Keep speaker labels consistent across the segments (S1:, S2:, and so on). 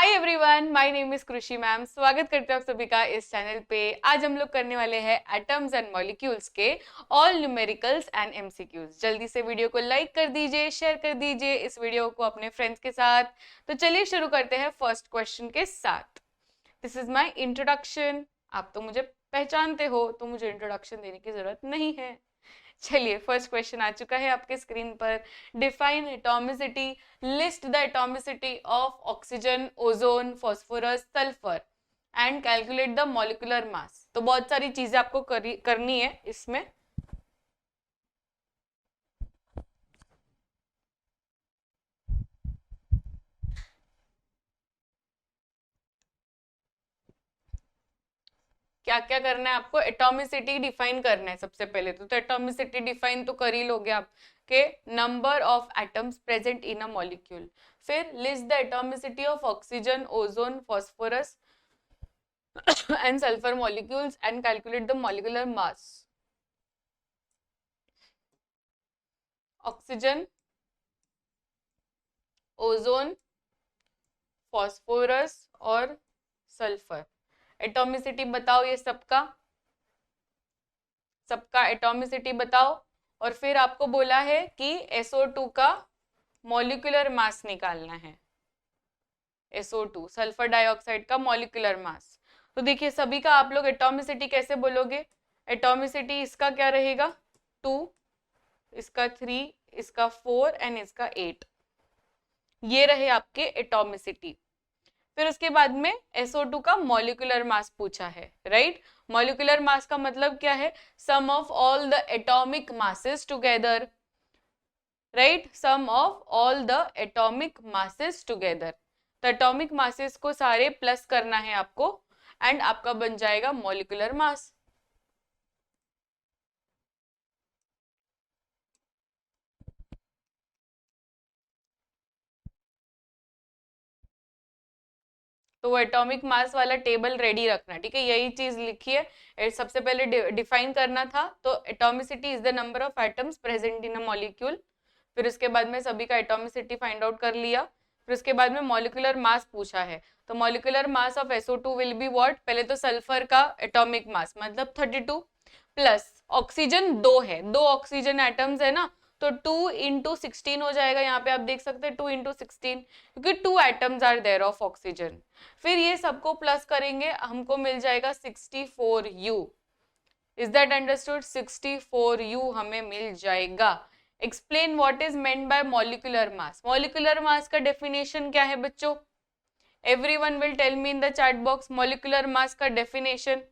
S1: Hi everyone, my name is कृषि ma'am. स्वागत करते हैं आप सभी का इस चैनल पे। आज हम लोग करने वाले हैं एटम्स एंड मॉलिक्यूल्स के ऑल न्यूमेरिकल्स एंड एमसीक्यूज। जल्दी से वीडियो को लाइक कर दीजिए, शेयर कर दीजिए इस वीडियो को अपने फ्रेंड्स के साथ। तो चलिए शुरू करते हैं फर्स्ट क्वेश्चन के साथ। This is my introduction. आप तो मुझे पहचानते हो, तो मुझे इंट्रोडक्शन देने की जरूरत नहीं है। चलिए, फर्स्ट क्वेश्चन आ चुका है आपके स्क्रीन पर। Define atomicity, list the atomicity of oxygen, ozone, phosphorus, sulphur and calculate the molecular mass. तो बहुत सारी चीजें आपको करनी है इसमें। क्या क्या करना है आपको? एटॉमिसिटी डिफाइन करना है सबसे पहले। तो एटॉमिसिटी डिफाइन तो कर ही लोगे आप के number of atoms present in a molecule. फिर list the atomicity of oxygen, ozone, phosphorus and sulfur molecules and calculate the molecular mass. Oxygen, ozone, phosphorus और सल्फर। एटॉमिसिटी बताओ ये सबका एटॉमिसिटी बताओ। और फिर आपको बोला है कि SO2 का मॉलिक्यूलर मास निकालना है। SO2 सल्फर डाइऑक्साइड का मॉलिक्यूलर मास। तो देखिए सभी का आप लोग एटॉमिसिटी कैसे बोलोगे? एटॉमिसिटी इसका क्या रहेगा? 2, इसका 3, इसका 4 एंड इसका 8। ये रहे आपके एटॉमिसिटी। फिर उसके बाद में SO2 का मॉलिक्यूलर मास पूछा है, राइट? मॉलिक्यूलर मास का मतलब क्या है? Sum of all the atomic masses together, right? Sum of all the atomic masses together. तो एटॉमिक मासेस को सारे प्लस करना है आपको एंड आपका बन जाएगा मॉलिक्यूलर मास। तो वो एटॉमिक मास वाला टेबल रेडी रखना, ठीक है? यही चीज लिखी है। सबसे पहले डिफाइन करना था। तो atomicity is the number of atoms present in a molecule. फिर उसके बाद में सभी का एटॉमिसिटी फाइंड आउट कर लिया। फिर उसके बाद में मॉलिक्यूलर मास पूछा है। तो molecular mass of SO2 will be what? पहले तो सल्फर का एटॉमिक मास मतलब 32 प्लस ऑक्सीजन 2 है, 2 ऑक्सीजन एटम्स है ना, तो 2 इंटू 16 हो जाएगा। यहाँ पे आप देख सकते हैं 2 इंटू 16, क्योंकि 2 atoms are there of oxygen. फिर ये सबको प्लस करेंगे, हमको मिल जाएगा 64U। Is that understood? 64U हमें मिल जाएगा। Explain what is meant by molecular mass. Molecular mass का डेफिनेशन क्या है बच्चों? Everyone will tell me in the chat box molecular mass का डेफिनेशन।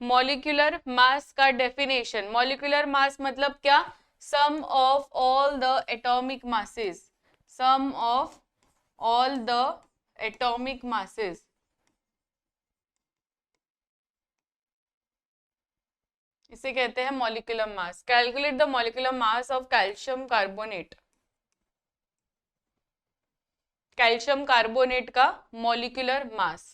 S1: मॉलिक्यूलर मास का डेफिनेशन, मॉलिक्यूलर मास मतलब क्या? Sum of all the atomic masses, sum of all the atomic masses. इसे कहते हैं molecular mass. Calculate the molecular mass of calcium carbonate. Calcium carbonate का molecular mass.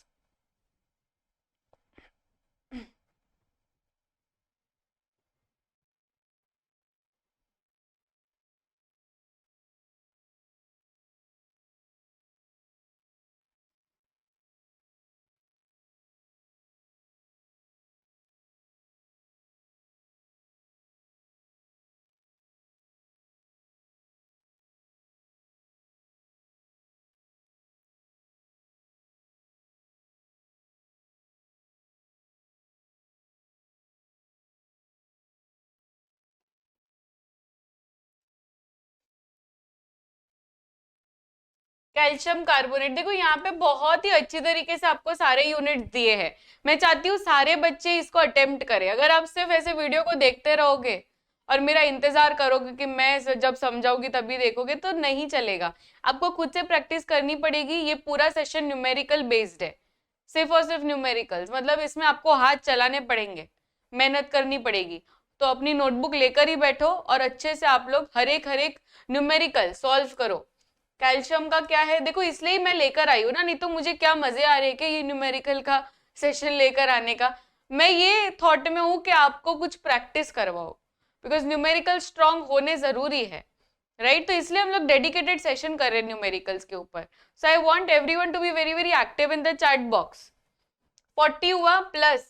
S1: Calcium carbonate, देखो यहाँ पे बहुत ही अच्छी तरीके से आपको सारे यूनिट दिए हैं। मैं चाहती हूँ सारे बच्चे इसको अटेम्प्ट करें। अगर आप सिर्फ ऐसे वीडियो को देखते रहोगे और मेरा इंतजार करोगे कि मैं जब समझाऊंगी तभी देखोगे, तो नहीं चलेगा। आपको खुद से प्रैक्टिस करनी पड़ेगी। ये पूरा सेशन न्यूमेरिकल बेस्ड है, सिर्फ और सिर्फ न्यूमेरिकल्स, मतलब इसमें आपको हाथ चलाने पड़ेंगे, मेहनत करनी पड़ेगी। तो अपनी नोटबुक लेकर ही बैठो और अच्छे से आप लोग हर एक न्यूमेरिकल सॉल्व करो। कैल्शियम का क्या है देखो, इसलिए मैं लेकर आई हूँ ना, नहीं तो मुझे क्या मजे आ रहे हैं कि ये न्यूमेरिकल का सेशन लेकर आने का। मैं ये थॉट में हूं कि आपको कुछ प्रैक्टिस करवाओ, बिकॉज न्यूमेरिकल स्ट्रांग होने जरूरी है, राइट? तो इसलिए हम लोग डेडिकेटेड सेशन कर रहे हैं न्यूमेरिकल्स के ऊपर. So I want everyone to be very very active in the chat box. 40 हुआ प्लस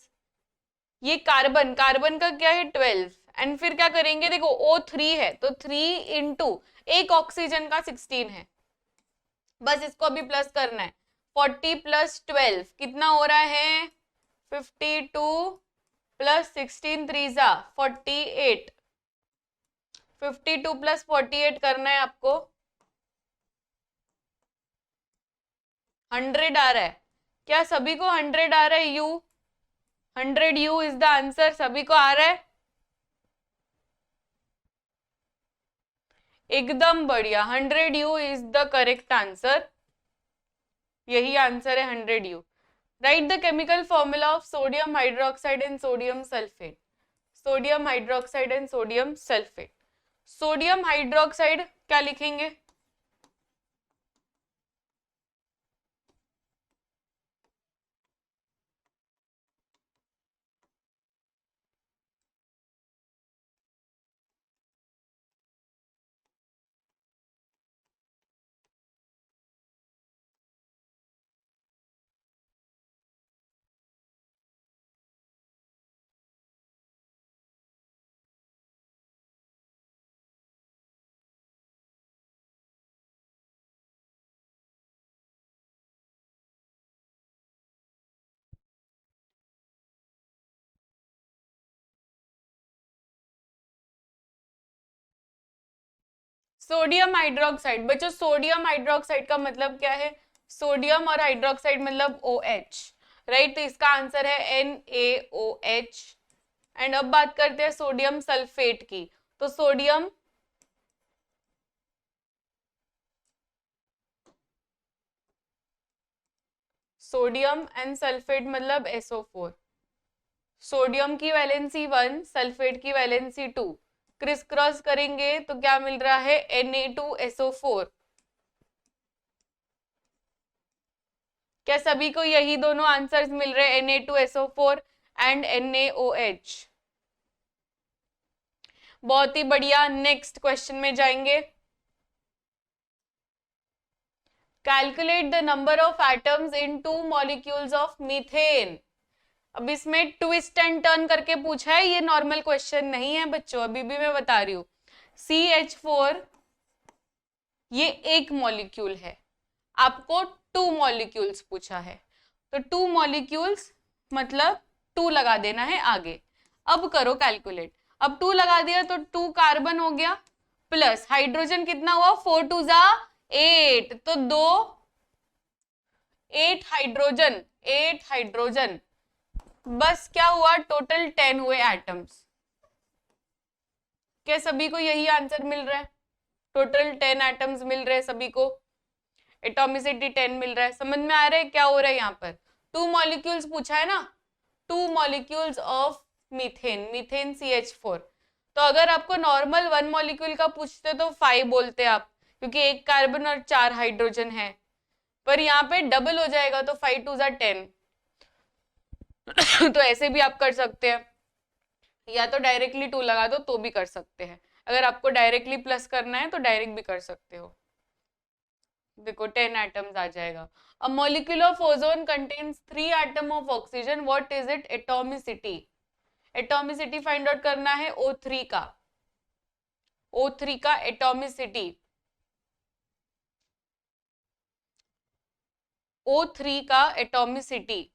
S1: ये कार्बन, कार्बन का क्या है 12, एंड फिर क्या करेंगे, देखो O3 है तो 3 इंटू एक ऑक्सीजन का 16 है, बस इसको अभी प्लस करना है. 40 प्लस 12 कितना हो रहा है, 52 प्लस 16 3 48. 52 प्लस 48 करना है आपको, 100 आ रहा है. क्या सभी को 100 आ रहा है? You 100 you is the answer. सभी को आ रहा है? एकदम बढ़िया, 100 you is the correct answer. यही आंसर है 100 you. Right the chemical formula of sodium hydroxide and sodium sulphate. Sodium hydroxide and sodium sulphate. Sodium hydroxide क्या लिखेंगे? Sodium hydroxide. बच्चों सोडियम हाइड्रोक्साइड का मतलब क्या है? सोडियम और हाइड्रोक्साइड मतलब OH, राइट? तो इसका आंसर है NaOH. एंड अब बात करते हैं सोडियम सल्फेट की. तो सोडियम एंड सल्फेट मतलब SO4. सोडियम की वैलेंसी 1, सल्फेट की वैलेंसी 2, क्रिस क्रॉस करेंगे तो क्या मिल रहा है? Na2SO4. क्या सभी को यही दोनों आंसर्स मिल रहे हैं, Na2SO4 एंड NaOH? बहुत ही बढ़िया. नेक्स्ट क्वेश्चन में जाएंगे. Calculate the number of atoms in 2 molecules of methane. अब इसमें ट्विस्ट एंड टर्न करके पूछा है, ये नॉर्मल क्वेश्चन नहीं है बच्चों, अभी भी मैं बता रही हूँ. CH4 ये एक मॉलिक्यूल है, आपको 2 मॉलिक्यूल्स पूछा है, तो 2 मॉलिक्यूल्स मतलब 2 लगा देना है आगे. अब करो कैलकुलेट. अब 2 लगा दिया तो 2 कार्बन हो गया, प्लस हाइड्रोजन कितना हुआ, 4 2 8, तो 8 हाइड्रोजन, 8 हाइड्रोजन. बस क्या हुआ, टोटल 10 हुए एटम्स. क्या सभी को यही आंसर मिल रहा है? टोटल 10 एटम्स मिल रहे हैं सभी को, एटॉमिसिटी 10 मिल रहा है. समझ में आ रहा है क्या हो रहा है यहाँ पर? 2 मॉलिक्यूल्स पूछा है ना, 2 molecules of methane, methane CH4. तो अगर आपको नॉर्मल 1 मॉलिक्यूल का पूछते तो 5 बोलते आप, क्योंकि एक कार्बन और 4 हाइड्रोजन है. पर यहाँ पे डबल हो जाएगा तो 5 2 10. तो ऐसे भी आप कर सकते हैं, या तो डायरेक्टली 2 लगा दो तो भी कर सकते हैं. अगर आपको डायरेक्टली प्लस करना है तो डायरेक्ट भी कर सकते हो. देखो 10 एटम्स आ जाएगा. A molecule of ozone contains 3 atom of oxygen, what is it atomicity? Atomicity find out करना है O3 का. O3 का एटॉमिसिटी, O3 का एटॉमिसिटी.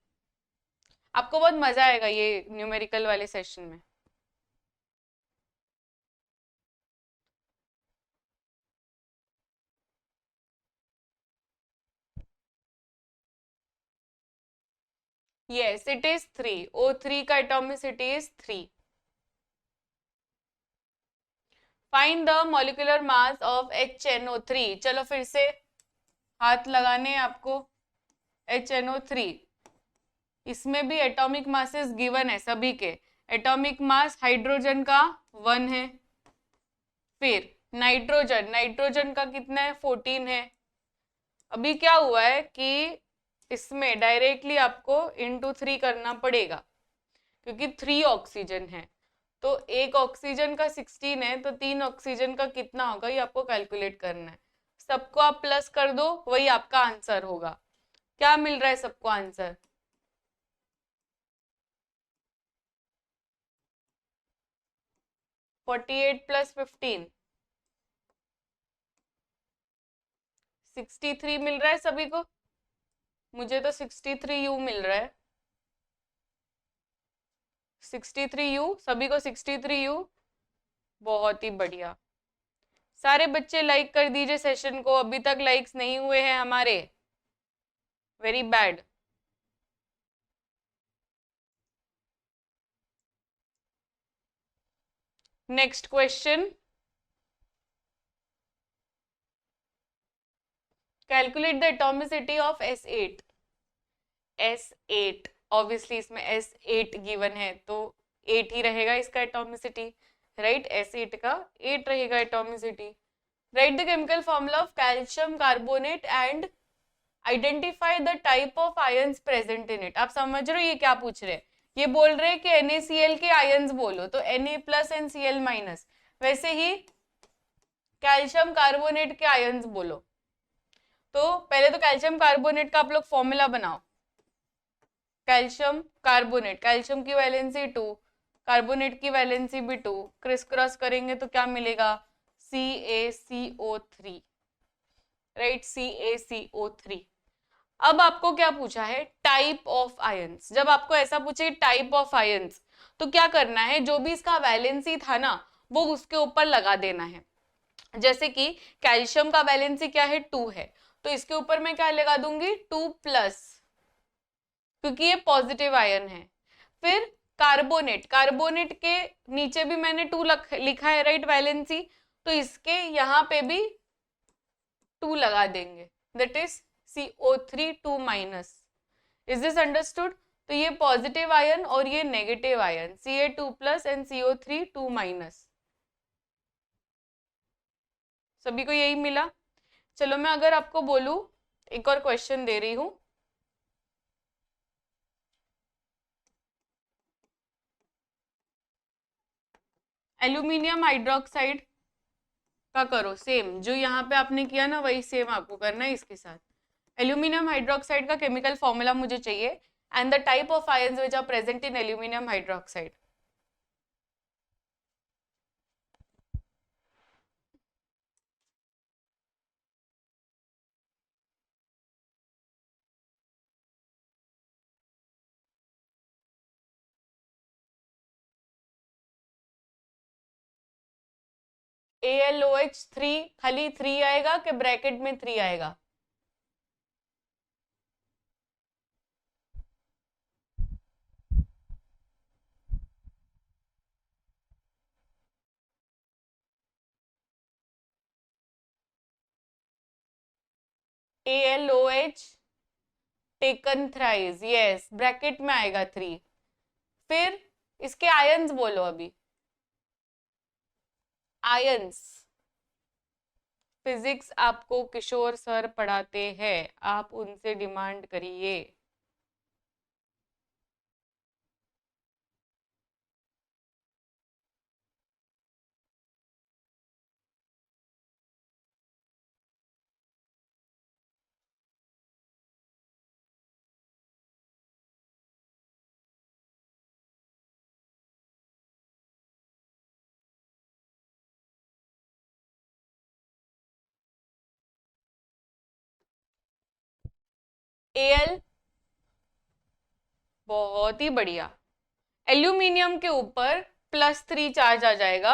S1: आपको बहुत मजा आएगा ये न्यूमेरिकल वाले सेशन में. Yes, it is 3. O3 का atomicity is 3. Find the molecular mass of HNO3. चलो फिर से हाथ लगाने हैं आपको. HNO3, इसमें भी एटॉमिक मासेस गिवन है सभी के. एटॉमिक मास हाइड्रोजन का 1 है, फिर नाइट्रोजन, नाइट्रोजन का कितना है 14 है. अभी क्या हुआ है कि इसमें डायरेक्टली आपको इंटू 3 करना पड़ेगा, क्योंकि 3 ऑक्सीजन है, तो एक ऑक्सीजन का 16 है, तो 3 ऑक्सीजन का कितना होगा ये आपको कैलकुलेट करना है। सबको आप प्लस कर दो, वही आपका आंसर होगा। क्या मिल रहा है सबको आंसर? 48 प्लस 15 63 मिल रहा है सभी को। मुझे तो 63U मिल रहा है। 63U, सभी को 63U। बहुत ही बढ़िया। सारे बच्चे लाइक कर दीजिए सेशन को, अभी तक लाइक्स नहीं हुए हैं हमारे, very bad. Next question, calculate the atomicity of S8। S8 obviously इसमें S8 गिवन है, तो 8 ही रहेगा इसका एटॉमिसिटी, राइट। S8 का 8 रहेगा atomicity. Right the chemical formula of calcium carbonate and identify the type of ions present in it. आप समझ रहे हो ये क्या पूछ रहे हैं? ये बोल रहे हैं कि NaCl के आयंस बोलो, तो Na+NCl-। वैसे ही कैल्शियम कार्बोनेट के आयंस बोलो, तो पहले तो कैल्शियम कार्बोनेट का आप लोग फॉर्मूला बनाओ। कैल्शियम कार्बोनेट, कैल्शियम की वैलेंसी 2, कार्बोनेट की वैलेंसी भी 2, क्रिस क्रॉस करेंगे तो क्या मिलेगा? CaCO3, right, CaCO3। अब आपको क्या पूछा है? Type of ions. जब आपको ऐसा पूछे टाइप ऑफ आयंस, तो क्या करना है? जो भी इसका वैलेंसी था ना, वो उसके ऊपर लगा देना है। जैसे कि कैल्शियम का वैलेंसी क्या है? 2 है, तो इसके ऊपर मैं क्या लगा दूंगी? 2+, क्योंकि ये पॉजिटिव आयन है। फिर कार्बोनेट, कार्बोनेट के नीचे भी मैंने 2 लिखा है, राइट, वैलेंसी, तो इसके यहाँ पे भी 2 लगा देंगे, that is CO3 2-। Is this understood? तो ये पॉजिटिव आयन और ये negative ion, Ca2+ and CO3 2-। सभी को यही मिला? चलो मैं अगर आपको बोलूं, एक और क्वेश्चन दे रही हूं। एल्यूमिनियम हाइड्रोक्साइड का करो सेम, जो यहाँ पे आपने किया ना वही सेम आपको करना है इसके साथ। एल्यूमिनियम हाइड्रोक्साइड का केमिकल फॉर्मूला मुझे चाहिए, and the type of ions which are present in aluminium hydroxide. AlOH3 खाली 3 आएगा कि ब्रैकेट में 3 आएगा? AlOH taken thrice, yes, bracket में आएगा 3। फिर इसके आयंस बोलो अभी। आयंस फिजिक्स आपको किशोर सर पढ़ाते हैं, आप उनसे डिमांड करिए। Al, बहुत ही बढ़िया। एल्यूमिनियम के ऊपर +3 चार्ज आ जाएगा,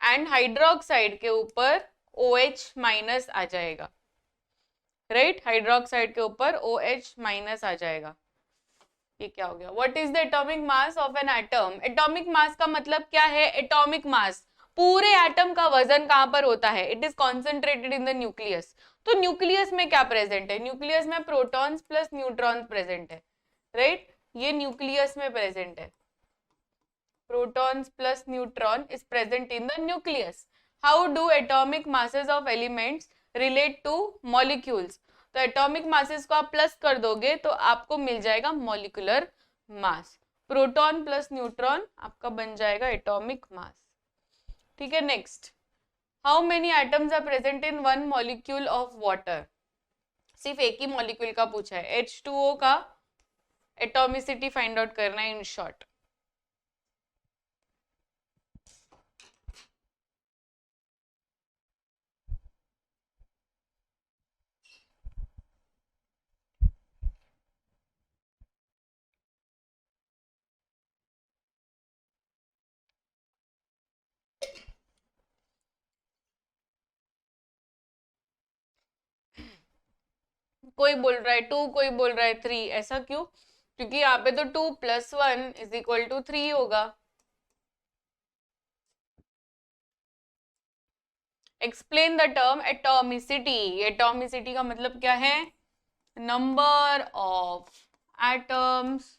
S1: एंड हाइड्रोक्साइड के ऊपर OH- आ जाएगा, राइट, हाइड्रोक्साइड के ऊपर OH- आ जाएगा। ये क्या हो गया? What is the atomic mass of an atom? Atomic mass का मतलब क्या है? एटॉमिक मास, पूरे एटम का वजन कहां पर होता है? It is concentrated in the nucleus. तो न्यूक्लियस में क्या प्रेजेंट है? न्यूक्लियस में प्रोटॉन्स प्लस न्यूट्रॉन्स प्रेजेंट है, राइट, ये न्यूक्लियस में प्रेजेंट है। Protons plus neutron is present in the nucleus. How do atomic masses of elements relate to molecules? तो atomic masses को आप प्लस कर दोगे तो आपको मिल जाएगा molecular mass. Proton plus neutron आपका बन जाएगा एटॉमिक मास। ठीक है, next, how many atoms are present in one molecule of water. सिर्फ एक ही मॉलिक्यूल का पूछा है, H2O का एटॉमिसिटी फाइंड आउट करना है इन शॉर्ट। कोई बोल रहा है 2, कोई बोल रहा है 3, ऐसा क्यों? क्योंकि यहाँ पे तो 2 + 1 = 3 होगा। Explain the term atomicity. Atomicity का मतलब क्या है? Number of atoms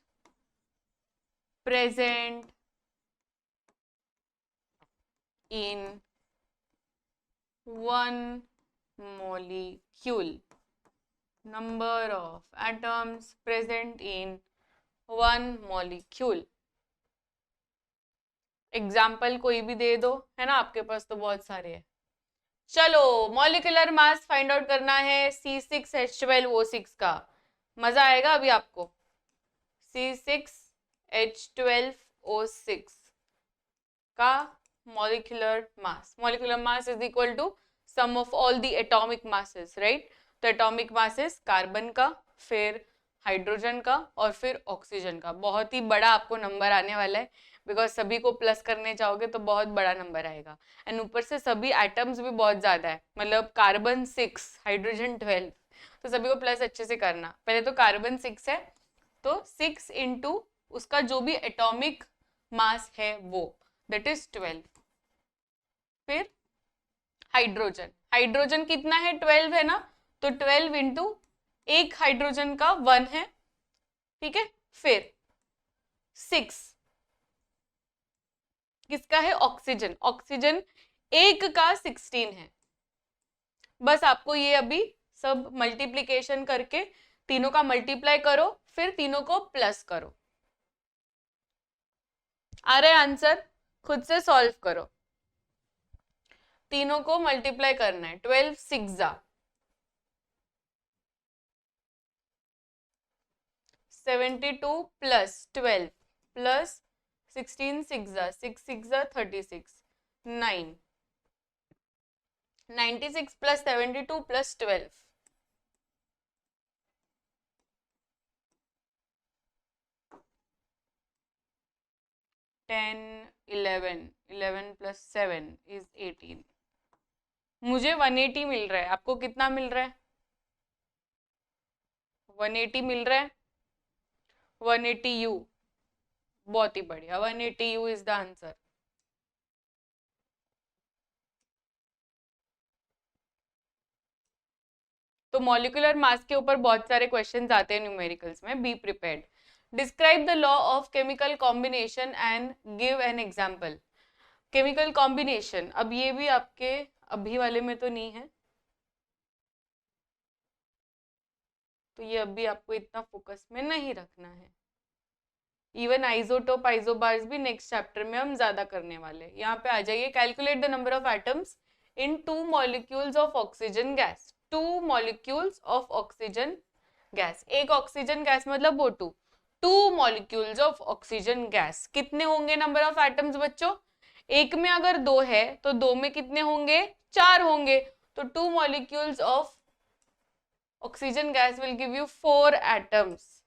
S1: present in one molecule, number of atoms present in one molecule। Example कोई भी दे दो, है ना, आपके पास तो बहुत सारे हैं। चलो, मॉलिक्यूलर मास फाइंड आउट करना है C6H12O6 का। मजा आएगा अभी आपको। C6H12O6 का molecular mass, molecular mass is equal to sum of all the atomic masses, right. तो एटॉमिक मासेस कार्बन का, फिर हाइड्रोजन का और फिर ऑक्सीजन का। बहुत ही बड़ा आपको नंबर आने वाला है, बिकॉज सभी को प्लस करने जाओगे तो बहुत बड़ा नंबर आएगा। एंड ऊपर से सभी एटम्स भी बहुत ज्यादा है, मतलब कार्बन 6, हाइड्रोजन 12, तो सभी को प्लस अच्छे से करना। पहले तो कार्बन 6 है, तो 6 इंटू उसका जो भी एटॉमिक मास है वो, दैट इज 12। फिर हाइड्रोजन, हाइड्रोजन कितना है? 12 है ना, तो 12 इंटू एक हाइड्रोजन का 1 है, ठीक है। फिर 6 किसका है? ऑक्सीजन, ऑक्सीजन एक का 16 है। बस आपको ये अभी सब मल्टीप्लीकेशन करके तीनों का मल्टीप्लाई करो, फिर तीनों को प्लस करो। आ रहा है आंसर? खुद से सॉल्व करो। तीनों को मल्टीप्लाई करना है। 12 6 72 plus 12 plus 16 6 6 36 9 96 plus 72 plus 12 10 11 11 plus 7 is 18। मुझे 180 मिल रहा है, आपको कितना मिल रहा है? 180 मिल रहा है। 180U, बहुत ही बढ़िया, 180U इज द आंसर। तो मॉलिक्यूलर मास के ऊपर बहुत सारे क्वेश्चंस आते हैं न्यूमेरिकल्स में, be prepared. Describe the law of chemical combination and give an example. Chemical combination, अब ये भी आपके अभी वाले में तो नहीं है, तो ये अभी आपको इतना फोकस में नहीं रखना है। इवन आइसोटोप आइसोबार्स भी नेक्स्ट चैप्टर में हम ज्यादा करने वाले। यहाँ पे आ जाइए, calculate the number of atoms in 2 molecules of oxygen gas. 2 molecules of oxygen gas, एक ऑक्सीजन गैस मतलब O2, 2 molecules of oxygen gas. कितने होंगे नंबर ऑफ एटम्स बच्चों? एक में अगर 2 है तो 2 में कितने होंगे? 4 होंगे। तो 2 molecules of oxygen gas will give you 4 atoms.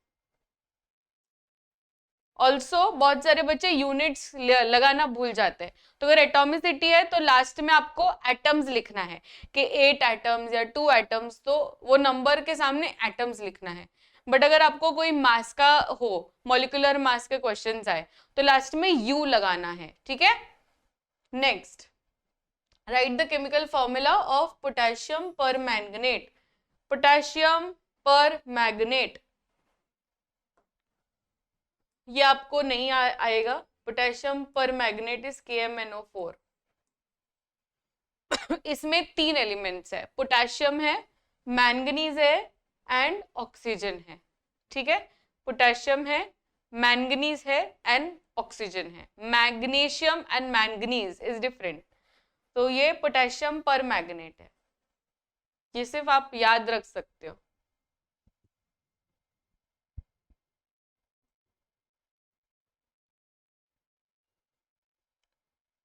S1: Also बहुत सारे बच्चे यूनिट्स लगाना भूल जाते हैं, तो अगर एटॉमिसिटी है तो लास्ट में आपको एटम्स लिखना है कि 8 एटम्स या 2 एटम्स, तो वो नंबर के सामने एटम्स लिखना है। बट अगर आपको कोई मास का हो, मॉलिक्यूलर मास के क्वेश्चंस आए, तो लास्ट में यू लगाना है, ठीक है। Next, right the chemical formula of potassium पर मैंगनेट। पोटेशियम पर मैग्नेट, ये आपको नहीं आएगा। पोटेशियम पर मैग्नेट इज KMnO4। इसमें 3 एलिमेंट्स है, पोटेशियम है, मैंगनीज है एंड ऑक्सीजन है, ठीक है। पोटेशियम है, मैंगनीज है एंड ऑक्सीजन है। Magnesium and manganese is different. तो ये पोटेशियम पर मैग्नेट है, ये सिर्फ आप याद रख सकते हो।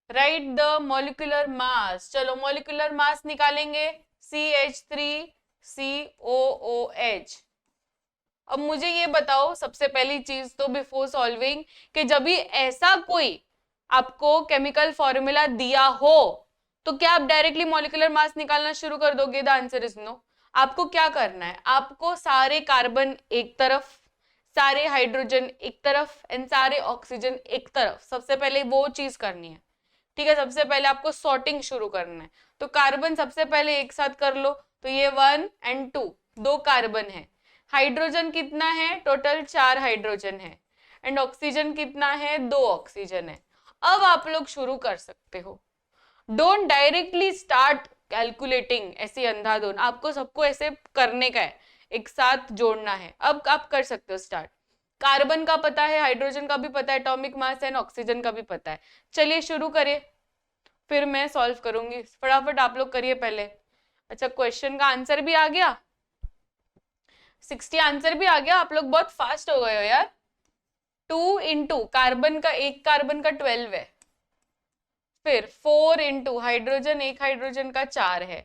S1: राइट द मॉलिक्यूलर मास। चलो मॉलिक्यूलर मास निकालेंगे, CH3COOH। अब मुझे ये बताओ सबसे पहली चीज तो बिफोर सॉल्विंग, कि जब भी ऐसा कोई आपको केमिकल फॉर्मूला दिया हो तो क्या आप डायरेक्टली मॉलिक्यूलर मास निकालना शुरू कर दोगे? The answer is no. आपको क्या करना है, आपको सारे कार्बन एक तरफ, सारे हाइड्रोजन एक तरफ एंड सारे ऑक्सीजन एक तरफ, सबसे पहले वो चीज करनी है। ठीक है, सबसे पहले आपको सॉर्टिंग शुरू करना है। तो कार्बन सबसे पहले एक साथ कर लो, तो ये 1 और 2 दो कार्बन है। हाइड्रोजन कितना है? टोटल 4 हाइड्रोजन है। एंड ऑक्सीजन कितना है? 2 ऑक्सीजन है। अब आप लोग शुरू कर सकते हो। डोंट डायरेक्टली स्टार्ट कैलकुलेटिंग ऐसे अंधाधुन, आपको सबको ऐसे करने का है, एक साथ जोड़ना है। अब आप कर सकते हो स्टार्ट। कार्बन का पता है, हाइड्रोजन का भी पता है, एटॉमिक मास एंड ऑक्सीजन का भी पता है। चलिए शुरू करिए, फिर मैं सॉल्व करूंगी। फटाफट आप लोग करिए पहले। अच्छा, क्वेश्चन का आंसर भी आ गया, 60 आंसर भी आ गया। आप लोग बहुत फास्ट हो गए हो यार। 2 इंटू कार्बन का, एक कार्बन का 12 है, फिर 4 इंटू हाइड्रोजन, एक हाइड्रोजन का 4 है,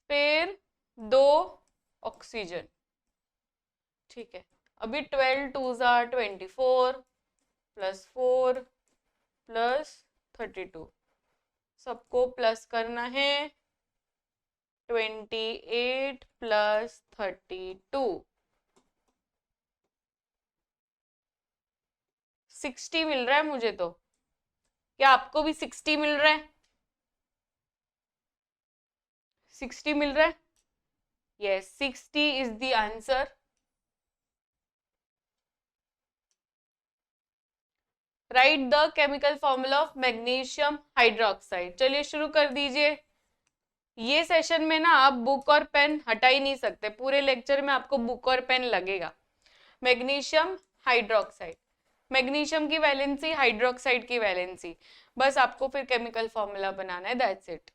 S1: फिर 2 ऑक्सीजन। ठीक है, अभी 12 2 ज़ा 24 प्लस 4 प्लस 32, सबको प्लस करना है। 28 प्लस 32 60 मिल रहा है मुझे तो। क्या आपको भी 60 मिल रहा है? 60 मिल रहा है? Yes, 60 is the answer. Right the chemical formula of magnesium hydroxide. चलिए शुरू कर दीजिए। ये सेशन में ना आप बुक और पेन हटा ही नहीं सकते, पूरे लेक्चर में आपको बुक और पेन लगेगा। मैग्नीशियम हाइड्रोक्साइड, मैग्नीशियम की वैलेंसी, हाइड्रोक्साइड की वैलेंसी, बस आपको फिर केमिकल फॉर्मूला बनाना है, दैट्स इट।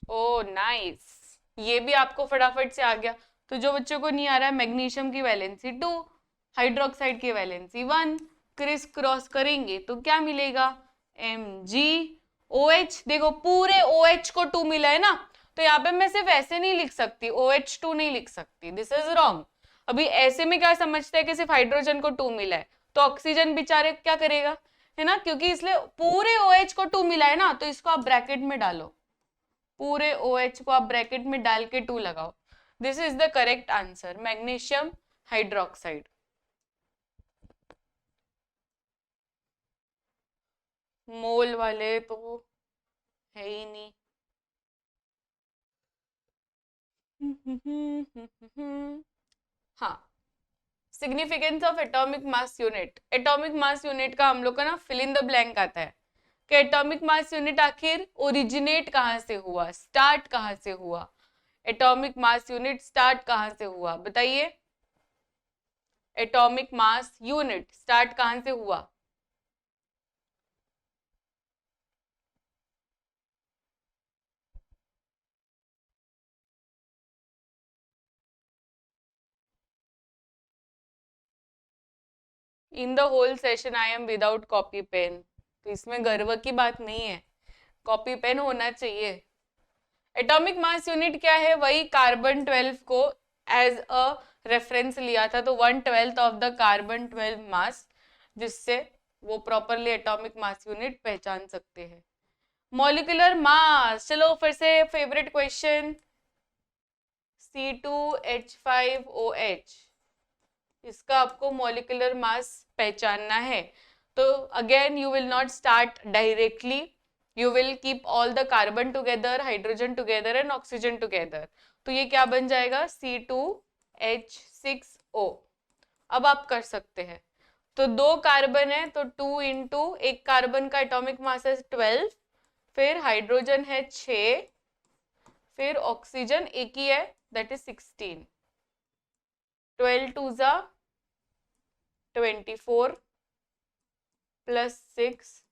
S1: ओ नाइस, ये भी आपको फटाफट से आ गया। तो जो बच्चों को नहीं आ रहा है, मैग्नीशियम की वैलेंसी 2, हाइड्रोक्साइड की वैलेंसी 1, क्रिस क्रॉस करेंगे तो क्या मिलेगा? MgOH। देखो पूरे OH को 2 मिला है ना, तो यहाँ पे मैं सिर्फ ऐसे नहीं लिख सकती, OH2 नहीं लिख सकती, दिस इज रॉन्ग। अभी ऐसे में क्या समझते हैं कि सिर्फ हाइड्रोजन को 2 मिला है, तो ऑक्सीजन बेचारे क्या करेगा, है ना, क्योंकि इसलिए पूरे OH को 2 मिला है ना, तो इसको आप ब्रैकेट में डालो, पूरे OH को आप ब्रैकेट में डाल के 2 लगाओ। This is the correct answer, magnesium hydroxide. Mole वाले तो है ही नहीं। हाँ, significance of atomic mass unit. Atomic mass unit का हम लोग का ना फिल इन द ब्लैंक आता है कि एटॉमिक मास यूनिट आखिर ओरिजिनेट कहाँ से हुआ, स्टार्ट कहाँ से हुआ। एटॉमिक मास यूनिट स्टार्ट कहाँ से हुआ, बताइए। एटॉमिक मास यूनिट स्टार्ट कहाँ से हुआ? In the whole session I am without copy pen, तो इसमें गर्व की बात नहीं है, कॉपी पेन होना चाहिए। एटॉमिक मास यूनिट क्या है? वही कार्बन 12 को एज अ रेफरेंस लिया था, तो 1/12 ऑफ द कार्बन 12 मास, जिससे वो प्रॉपरली एटॉमिक मास यूनिट पहचान सकते हैं। मॉलिक्यूलर मास, चलो फिर से फेवरेट क्वेश्चन, C2H5OH, इसका आपको मॉलिक्यूलर मास पहचानना है। तो again you will not start directly, you will keep all the carbon together, hydrogen together and oxygen together. तो ये क्या बन जाएगा? C2H6O। अब आप कर सकते हैं, तो 2 कार्बन है तो 2 इंटू, एक कार्बन का एटॉमिक मास है 12, फिर हाइड्रोजन है 6, फिर ऑक्सीजन एक ही है, दैट इज 16। 12 टू ज़ा 24 प्लस 6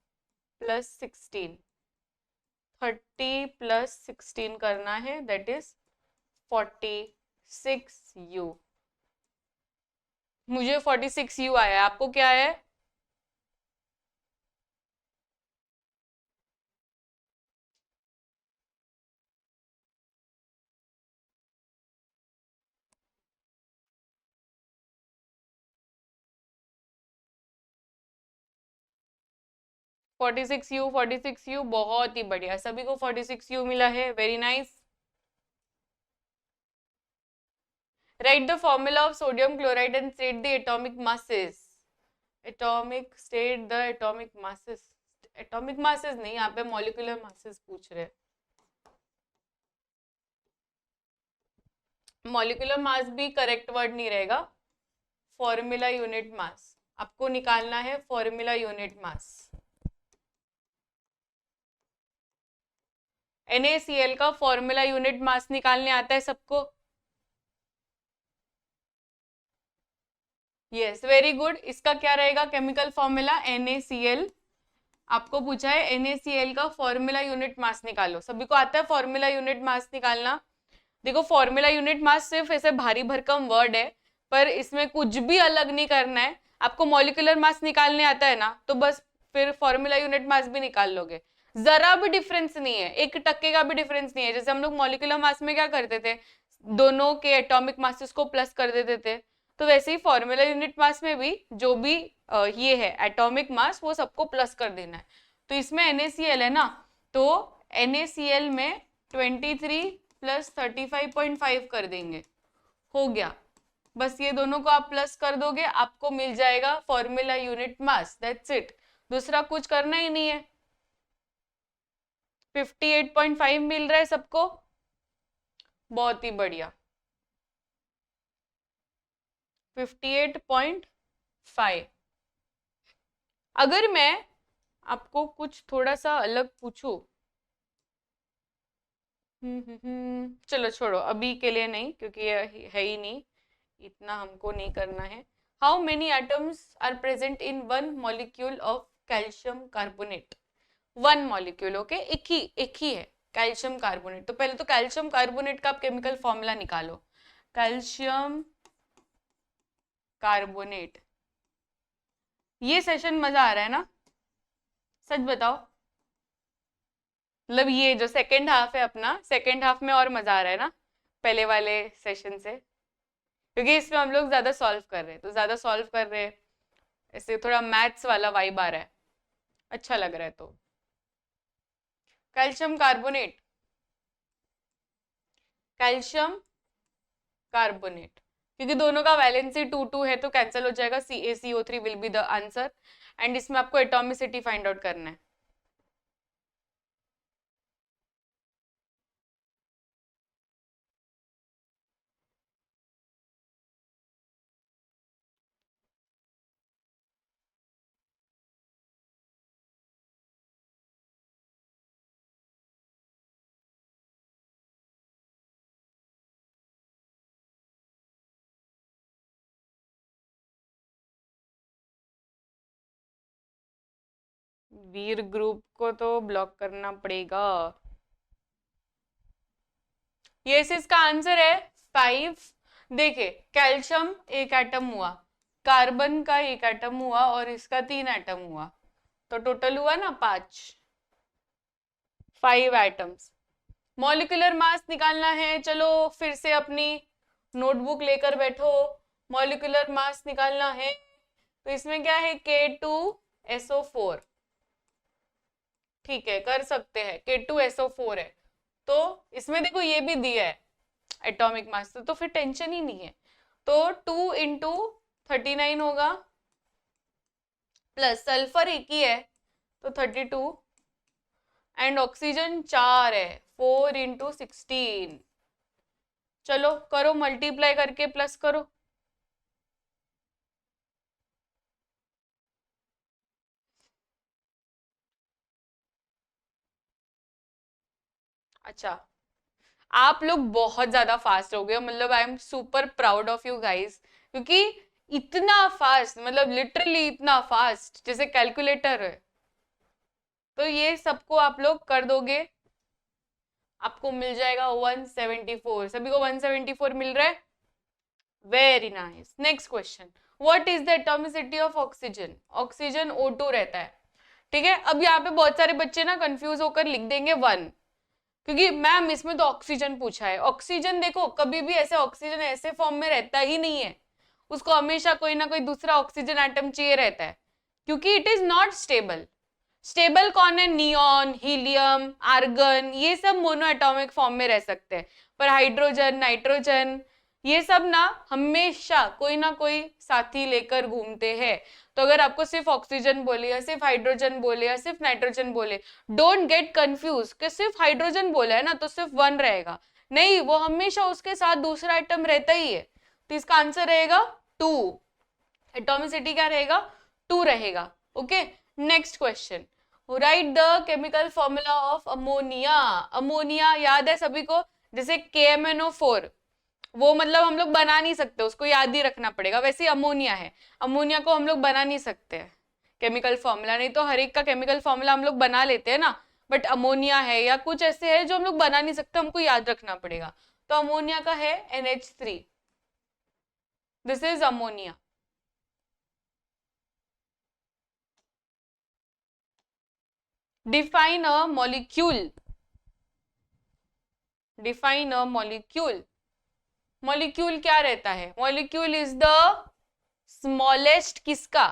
S1: प्लस 16, 30 प्लस 16 करना है, दैट इज 46U। मुझे 46U आया है, आपको क्या है? फोर्टी सिक्स यू बहुत ही बढ़िया, सभी को 46U मिला है, very nice. Right the formula of sodium chloride and state the atomic masses. Atomic state the atomic masses, atomic masses नहीं, यहाँ पे मॉलिक्यूलर मासेस पूछ रहे हैं। मॉलिक्यूलर मास भी करेक्ट वर्ड नहीं रहेगा, फॉर्मूला यूनिट मास आपको निकालना है, फॉर्मूला यूनिट मास। NaCl का फॉर्मूला यूनिट मास निकालने आता है सबको? Yes, very good. इसका क्या रहेगा केमिकल फॉर्मूला? NaCl। आपको पूछा है NaCl का फॉर्मूला यूनिट मास निकालो, सभी को आता है फॉर्मूला यूनिट मास निकालना? देखो फॉर्मूला यूनिट मास सिर्फ ऐसे भारी भरकम वर्ड है, पर इसमें कुछ भी अलग नहीं करना है। आपको मॉलिक्यूलर मास निकालने आता है ना, तो बस फिर फॉर्मूला यूनिट मास भी निकाल लोगे। जरा भी डिफरेंस नहीं है, 1% का भी डिफरेंस नहीं है। जैसे हम लोग मॉलिक्यूलर मास में क्या करते थे, दोनों के एटॉमिक मासेस को प्लस कर देते थे, तो वैसे ही फॉर्मूला यूनिट मास में भी जो भी ये है एटॉमिक मास, वो सबको प्लस कर देना है। तो इसमें NaCl है ना, तो NaCl में 23 प्लस 35.5 कर देंगे, हो गया। बस ये दोनों को आप प्लस कर दोगे, आपको मिल जाएगा formula unit mass, that's it. दूसरा कुछ करना ही नहीं है। 58.5 मिल रहा है सबको, बहुत ही बढ़िया। 58.5। अगर मैं आपको कुछ थोड़ा सा अलग पूछूं, चलो छोड़ो, अभी के लिए नहीं, क्योंकि ये है ही नहीं, इतना हमको नहीं करना है। How many atoms are present in one molecule of calcium carbonate? One molecule, okay, एक ही है कैल्शियम कार्बोनेट। तो पहले तो कैल्शियम कार्बोनेट का आप केमिकल फॉर्मूला निकालो। Calcium carbonate. ये सेशन मजा आ रहा है ना? सच बताओ, मतलब ये जो सेकेंड हाफ है अपना, सेकेंड हाफ में और मजा आ रहा है ना पहले वाले सेशन से? क्योंकि इसमें हम लोग ज्यादा सॉल्व कर रहे हैं, तो ज्यादा सॉल्व कर रहे हैं, इससे थोड़ा मैथ्स वाला वाइब आ रहा है, अच्छा लग रहा है। तो कैल्शियम कार्बोनेट, कैल्शियम कार्बोनेट, क्योंकि दोनों का वैलेंसी 2 2 है, तो कैंसिल हो जाएगा, CaCO3 will be the answer. And इसमें आपको एटॉमिसिटी फाइंड आउट करना है। वीर ग्रुप को तो ब्लॉक करना पड़ेगा। यस, इसका आंसर है 5। देखिए कैल्शियम एक एटम हुआ, कार्बन का एक एटम हुआ, और इसका 3 एटम हुआ, तो टोटल हुआ ना 5, 5 एटम्स। मॉलिक्यूलर मास निकालना है, चलो फिर से अपनी नोटबुक लेकर बैठो, मॉलिक्यूलर मास निकालना है। तो इसमें क्या है, K2SO4, ठीक है कर सकते हैं, K2SO4 है। तो इसमें देखो ये भी दिया है एटॉमिक मास, तो फिर टेंशन ही नहीं है। तो 2 × 39 होगा, प्लस सल्फर एक ही है तो 32, एंड ऑक्सीजन 4 है, 4 × 16। चलो करो मल्टीप्लाई करके प्लस करो। अच्छा, आप लोग बहुत ज्यादा फास्ट हो गए हो, मतलब I am super proud of you guys, क्योंकि इतना फास्ट, मतलब लिटरली इतना फास्ट जैसे कैलकुलेटर है। तो ये सबको आप लोग कर दोगे, आपको मिल जाएगा 174। सभी को 174 मिल रहा है? Very nice. Next question, what is the atomicity of oxygen? Oxygen O2 रहता है, ठीक है। अब यहाँ पे बहुत सारे बच्चे ना कंफ्यूज होकर लिख देंगे 1, क्योंकि मैम इसमें तो ऑक्सीजन पूछा है। ऑक्सीजन देखो कभी भी ऐसे ऑक्सीजन ऐसे फॉर्म में रहता ही नहीं है, उसको हमेशा कोई ना कोई दूसरा ऑक्सीजन एटम चाहिए रहता है, क्योंकि it is not stable. Stable कौन है? नियॉन, हीलियम, आर्गन, ये सब मोनो एटॉमिक फॉर्म में रह सकते हैं, पर हाइड्रोजन, नाइट्रोजन, ये सब ना हमेशा कोई ना कोई साथी लेकर घूमते हैं। तो अगर आपको सिर्फ ऑक्सीजन बोले या सिर्फ हाइड्रोजन बोले या सिर्फ नाइट्रोजन बोले, डोंट गेट कंफ्यूज कि सिर्फ हाइड्रोजन बोला है ना तो सिर्फ 1 रहेगा, नहीं, वो हमेशा उसके साथ दूसरा आइटम रहता ही है। तो इसका आंसर रहेगा 2। एटॉमिसिटी क्या रहेगा? 2 रहेगा। Okay, next question, right the chemical formula of ammonia. Ammonia याद है सभी को, जैसे KMnO4, वो मतलब हम लोग बना नहीं सकते, उसको याद ही रखना पड़ेगा। वैसे अमोनिया है, अमोनिया को हम लोग बना नहीं सकते केमिकल फॉर्मूला, नहीं तो हर एक का केमिकल फॉर्मूला हम लोग बना लेते हैं ना, बट अमोनिया है या कुछ ऐसे है जो हम लोग बना नहीं सकते, हमको याद रखना पड़ेगा। तो अमोनिया का है NH3, this is ammonia. Define a molecule, define a molecule. Molecule क्या रहता है? मॉलिक्यूल इज द स्मॉलेस्ट किसका?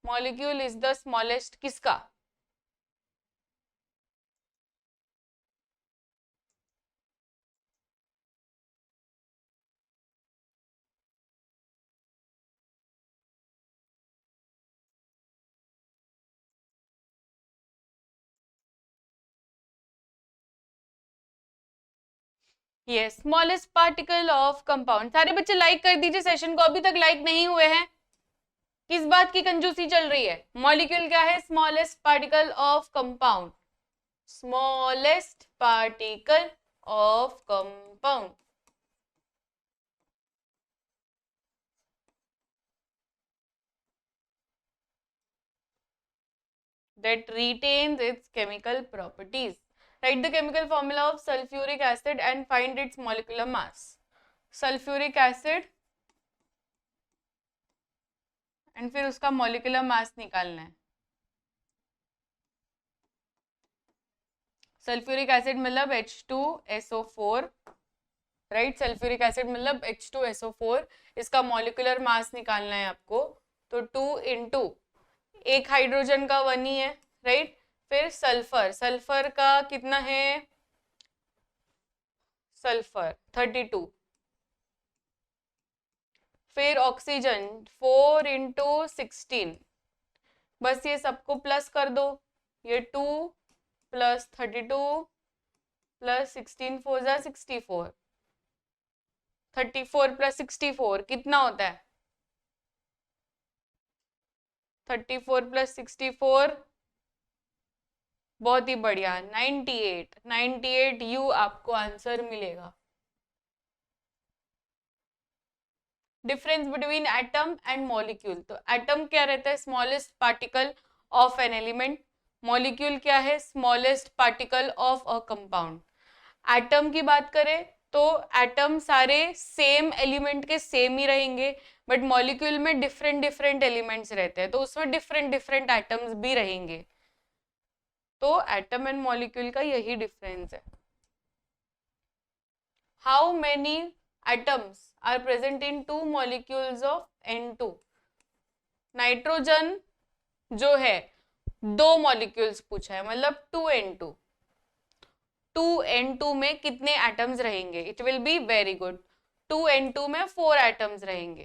S1: मॉलिक्यूल इज द स्मॉलेस्ट किसका? ये स्मॉलेस्ट पार्टिकल ऑफ कंपाउंड। सारे बच्चे लाइक कर दीजिए सेशन को, अभी तक लाइक नहीं हुए हैं, किस बात की कंजूसी चल रही है? मॉलिक्यूल क्या है? Smallest particle of compound, smallest particle of compound. that retains its chemical properties. Write the chemical formula of sulfuric acid and find its molecular mass. Sulfuric acid and फिर उसका molecular mass निकालना है। Sulphuric acid मतलब H2SO4, right. Sulphuric acid मतलब H2SO4, इसका molecular mass निकालना है आपको। तो 2 इंटू, एक हाइड्रोजन का 1 ही है, राइट। फिर सल्फर, सल्फर का कितना है? सल्फर 32। फिर ऑक्सीजन 4 इंटू 16, बस ये सबको प्लस कर दो, ये 2 प्लस 32 प्लस 16 4 जा 64, 34 प्लस 64 कितना होता है? 34 प्लस 64, बहुत ही बढ़िया, 98। 98 यू आपको आंसर मिलेगा। Difference between atom and molecule, तो एटम क्या रहता है? Smallest particle of an element. Molecule क्या है? Smallest particle of a compound. Atom की बात करें तो एटम सारे सेम एलिमेंट के सेम ही रहेंगे, बट मॉलिक्यूल में डिफरेंट डिफरेंट एलिमेंट्स रहते हैं, तो उसमें डिफरेंट डिफरेंट एटम्स भी रहेंगे। तो एटम एंड मॉलिक्यूल का यही डिफरेंस है। How many atoms are present in 2 molecules of N2? Nitrogen जो है 2 मॉलिक्यूल्स पूछा है, मतलब 2N2। 2N2 में कितने एटम्स रहेंगे? It will be very good, 2N2 में 4 एटम्स रहेंगे,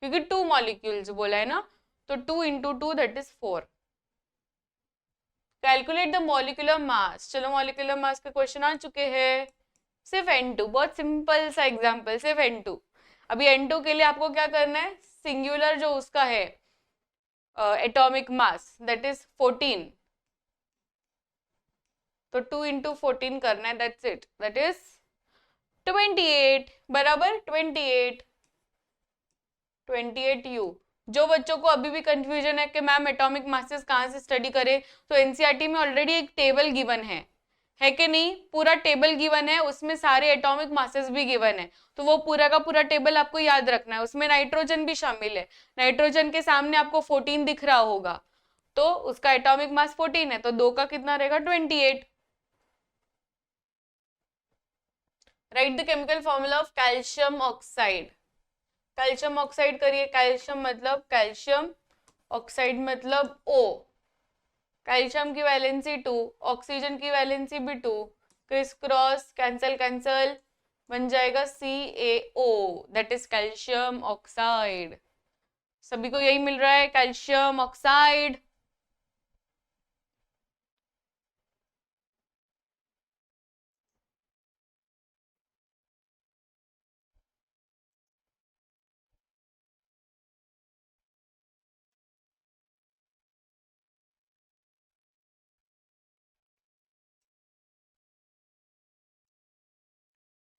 S1: क्योंकि 2 मॉलिक्यूल्स बोला है ना, तो 2 into 2 that is 4। Calculate the molecular मास। चलो मॉलिक्यूलर मास के क्वेश्चन आ चुके हैं। सिर्फ N2, बहुत सिंपल सा एग्जांपल, सिर्फ N2। अभी N2 के लिए आपको क्या करना है? सिंगुलर जो उसका है एटॉमिक मास दैट इज 14, तो 2 इंटू 14 करना है, दैट्स इट, दैट इज 28 बराबर 28 यू। जो बच्चों को अभी भी कंफ्यूजन है कि मैम एटॉमिक मासेस कहाँ से स्टडी करें, तो एनसीईआरटी में ऑलरेडी एक टेबल गिवन है कि नहीं, पूरा टेबल गिवन है, उसमें सारे एटॉमिक मासेस भी गिवन है, तो वो पूरा का पूरा टेबल आपको याद रखना है। उसमें नाइट्रोजन भी शामिल है, नाइट्रोजन के सामने आपको 14 दिख रहा होगा, तो उसका एटॉमिक मास 14 है, तो 2 का कितना रहेगा 28। Right the chemical formula of calcium oxide. Calcium oxide करिए, कैल्शियम मतलब कैल्शियम, ऑक्साइड मतलब O। कैल्शियम की वैलेंसी 2, ऑक्सीजन की वैलेंसी भी 2, क्रिस क्रॉस कैंसल कैंसल, बन जाएगा CaO, that is calcium oxide. सभी को यही मिल रहा है, calcium oxide.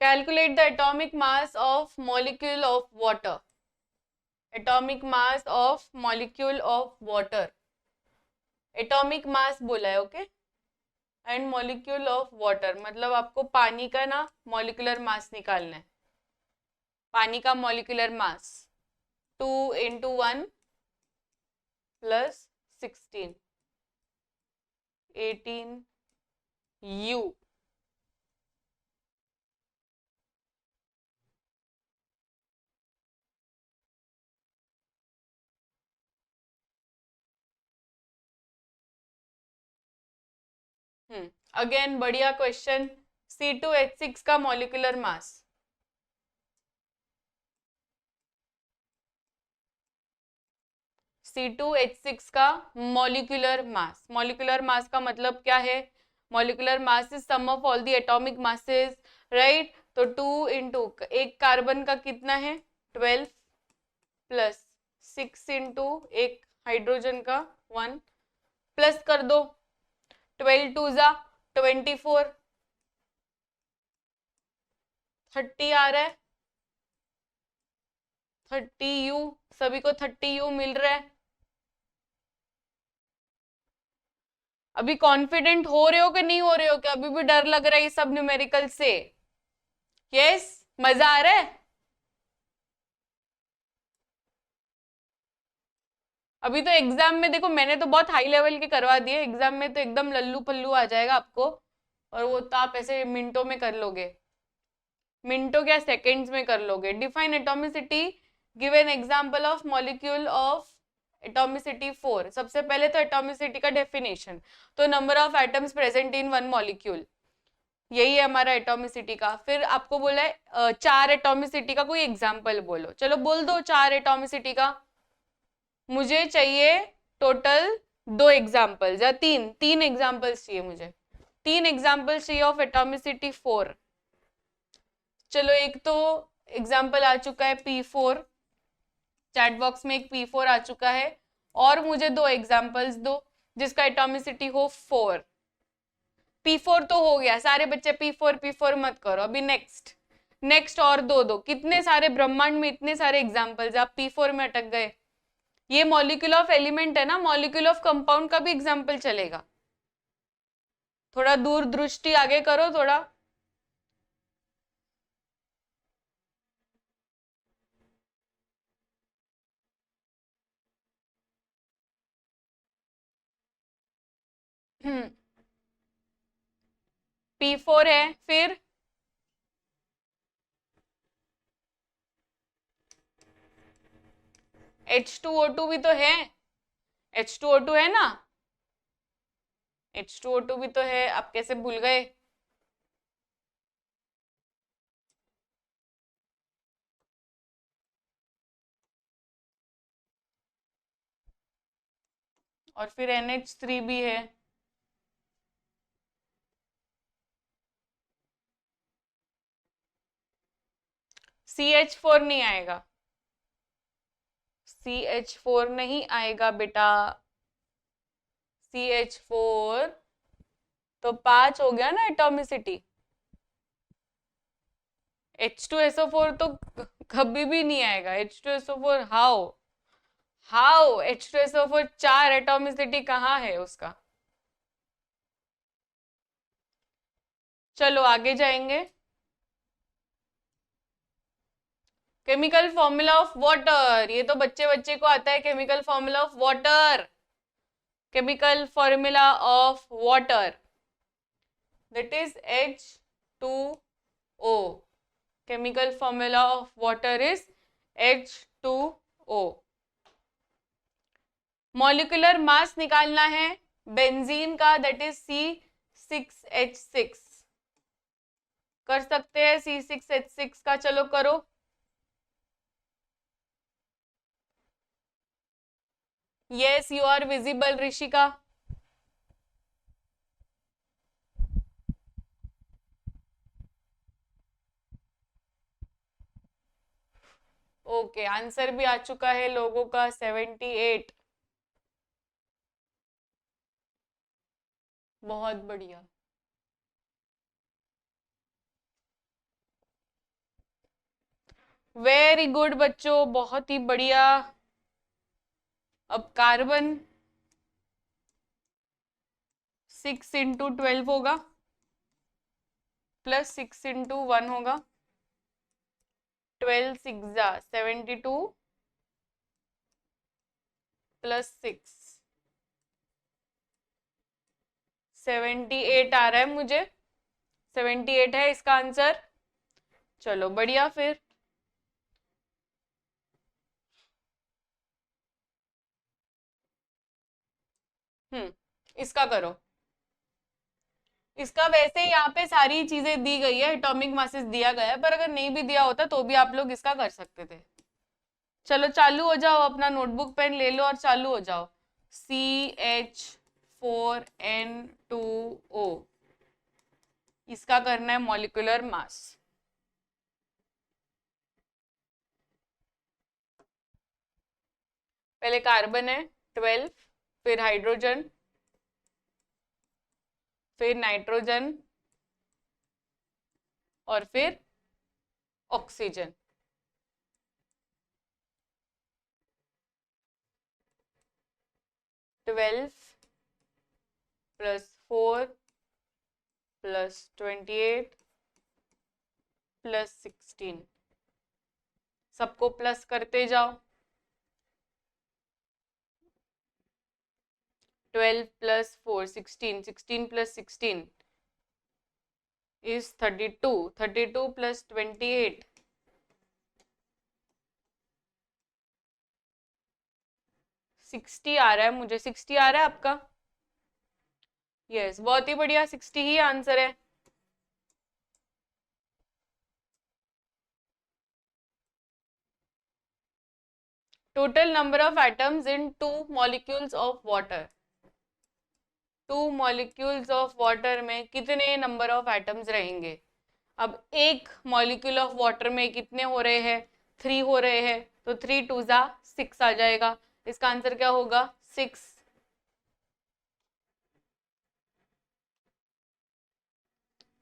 S1: Calculate the atomic mass of molecule of water. Atomic mass of molecule of water. Atomic mass बोला है, okay, and molecule of water मतलब आपको पानी का ना मॉलिक्यूलर मास निकालना है। पानी का मॉलिक्यूलर मास 2 इंटू 1 प्लस 16 18 U। अगेन बढ़िया क्वेश्चन। C2H6 का मॉलिक्यूलर मास, C2H6 का मॉलिक्यूलर मास, मॉलिक्यूलर मास का मतलब क्या है, molecular mass is sum of all the atomic masses, right. तो 2 इंटू एक कार्बन का कितना है 12 प्लस 6 इंटू एक हाइड्रोजन का 1 प्लस कर दो 12 टू जा 24 30 आ रहा है 30U, सभी को 30U मिल रहा है। अभी कॉन्फिडेंट हो रहे हो कि नहीं हो रहे हो, कि अभी भी डर लग रहा है ये सब न्यूमेरिकल से? यस, मजा आ रहा है? अभी तो एग्जाम में देखो, मैंने तो बहुत हाई लेवल के करवा दिए, एग्जाम में तो एकदम लल्लू पल्लू आ जाएगा आपको, और वो तो आप ऐसे मिनटों में कर लोगे, मिनटों क्या सेकंड्स में कर लोगे। Define atomicity, give an example of molecule of atomicity 4। सबसे पहले तो एटॉमिसिटी का डेफिनेशन, तो number of atoms present in one molecule, यही है हमारा एटॉमिसिटी का। फिर आपको बोला है 4 एटॉमिसिटी का कोई एग्जाम्पल बोलो, चलो बोल दो 4 एटॉमिसिटी का। मुझे चाहिए टोटल 2 एग्जाम्पल्स या 3 एग्जाम्पल्स चाहिए मुझे, 3 एग्जाम्पल्स चाहिए ऑफ एटॉमिसिटी 4। चलो एक तो एग्जाम्पल आ चुका है P4, चैट बॉक्स में एक P4 आ चुका है, और मुझे 2 एग्जाम्पल्स दो जिसका एटॉमिसिटी हो 4। P4 तो हो गया, सारे बच्चे P4 मत करो अभी, नेक्स्ट और दो, कितने सारे ब्रह्मांड में इतने सारे एग्जाम्पल्स, आप P4 में अटक गए। ये मॉलिक्यूल ऑफ एलिमेंट है ना, मॉलिक्यूल ऑफ कंपाउंड का भी एग्जाम्पल चलेगा, थोड़ा दूर दृष्टि आगे करो थोड़ा। P4 है, फिर H2O2 भी तो है, H2O2 है ना, H2O2 भी तो है, आप कैसे भूल गए? और फिर NH3 भी है। CH4 नहीं आएगा, CH4 नहीं आएगा बेटा, CH4 तो 5 हो गया ना एटॉमिसिटी। H2SO4 तो कभी भी नहीं आएगा। H2SO4 how how H2SO4 4 atomicity कहाँ है उसका। चलो आगे जाएंगे। केमिकल फॉर्मूला ऑफ वाटर, ये तो बच्चे बच्चे को आता है। Chemical formula of water, chemical formula of water that is H2O. Chemical formula of water is H2O. Molecular mass निकालना है बेंजीन का, that is C6H6। कर सकते हैं C6H6 का, चलो करो। Yes, you are visible Rishika. Okay, answer भी आ चुका है लोगों का 78। बहुत बढ़िया। वेरी गुड बच्चों, बहुत ही बढ़िया। अब कार्बन 6 × 12 होगा, प्लस 6 × 1 होगा। 12 6 जा 72 प्लस 6 78 आ रहा है मुझे। 78 है इसका आंसर। चलो बढ़िया फिर। इसका करो। इसका वैसे यहाँ पे सारी चीजें दी गई है, एटॉमिक मासेस दिया गया है, पर अगर नहीं भी दिया होता तो भी आप लोग इसका कर सकते थे। चलो चालू हो जाओ, अपना नोटबुक पेन ले लो और चालू हो जाओ। CH4N2O, इसका करना है मॉलिक्यूलर मास। पहले कार्बन है 12, फिर हाइड्रोजन, फिर नाइट्रोजन और फिर ऑक्सीजन। ट्वेल्व +4 +28 +16, सबको प्लस करते जाओ। 12 + 4 16, 16 + 16 is 32, 32 + 28 60 आ रहा है मुझे। 60 आ रहा है आपका? यस, बहुत ही बढ़िया, 60 ही आंसर है। Total number of atoms in 2 molecules of water. 2 molecules of water में कितने नंबर ऑफ एटम्स रहेंगे? अब एक मॉलिक्यूल ऑफ वाटर में कितने हो रहे हैं? 3 हो रहे हैं, तो 3 2 जा 6 आ जाएगा। इसका आंसर क्या होगा? 6।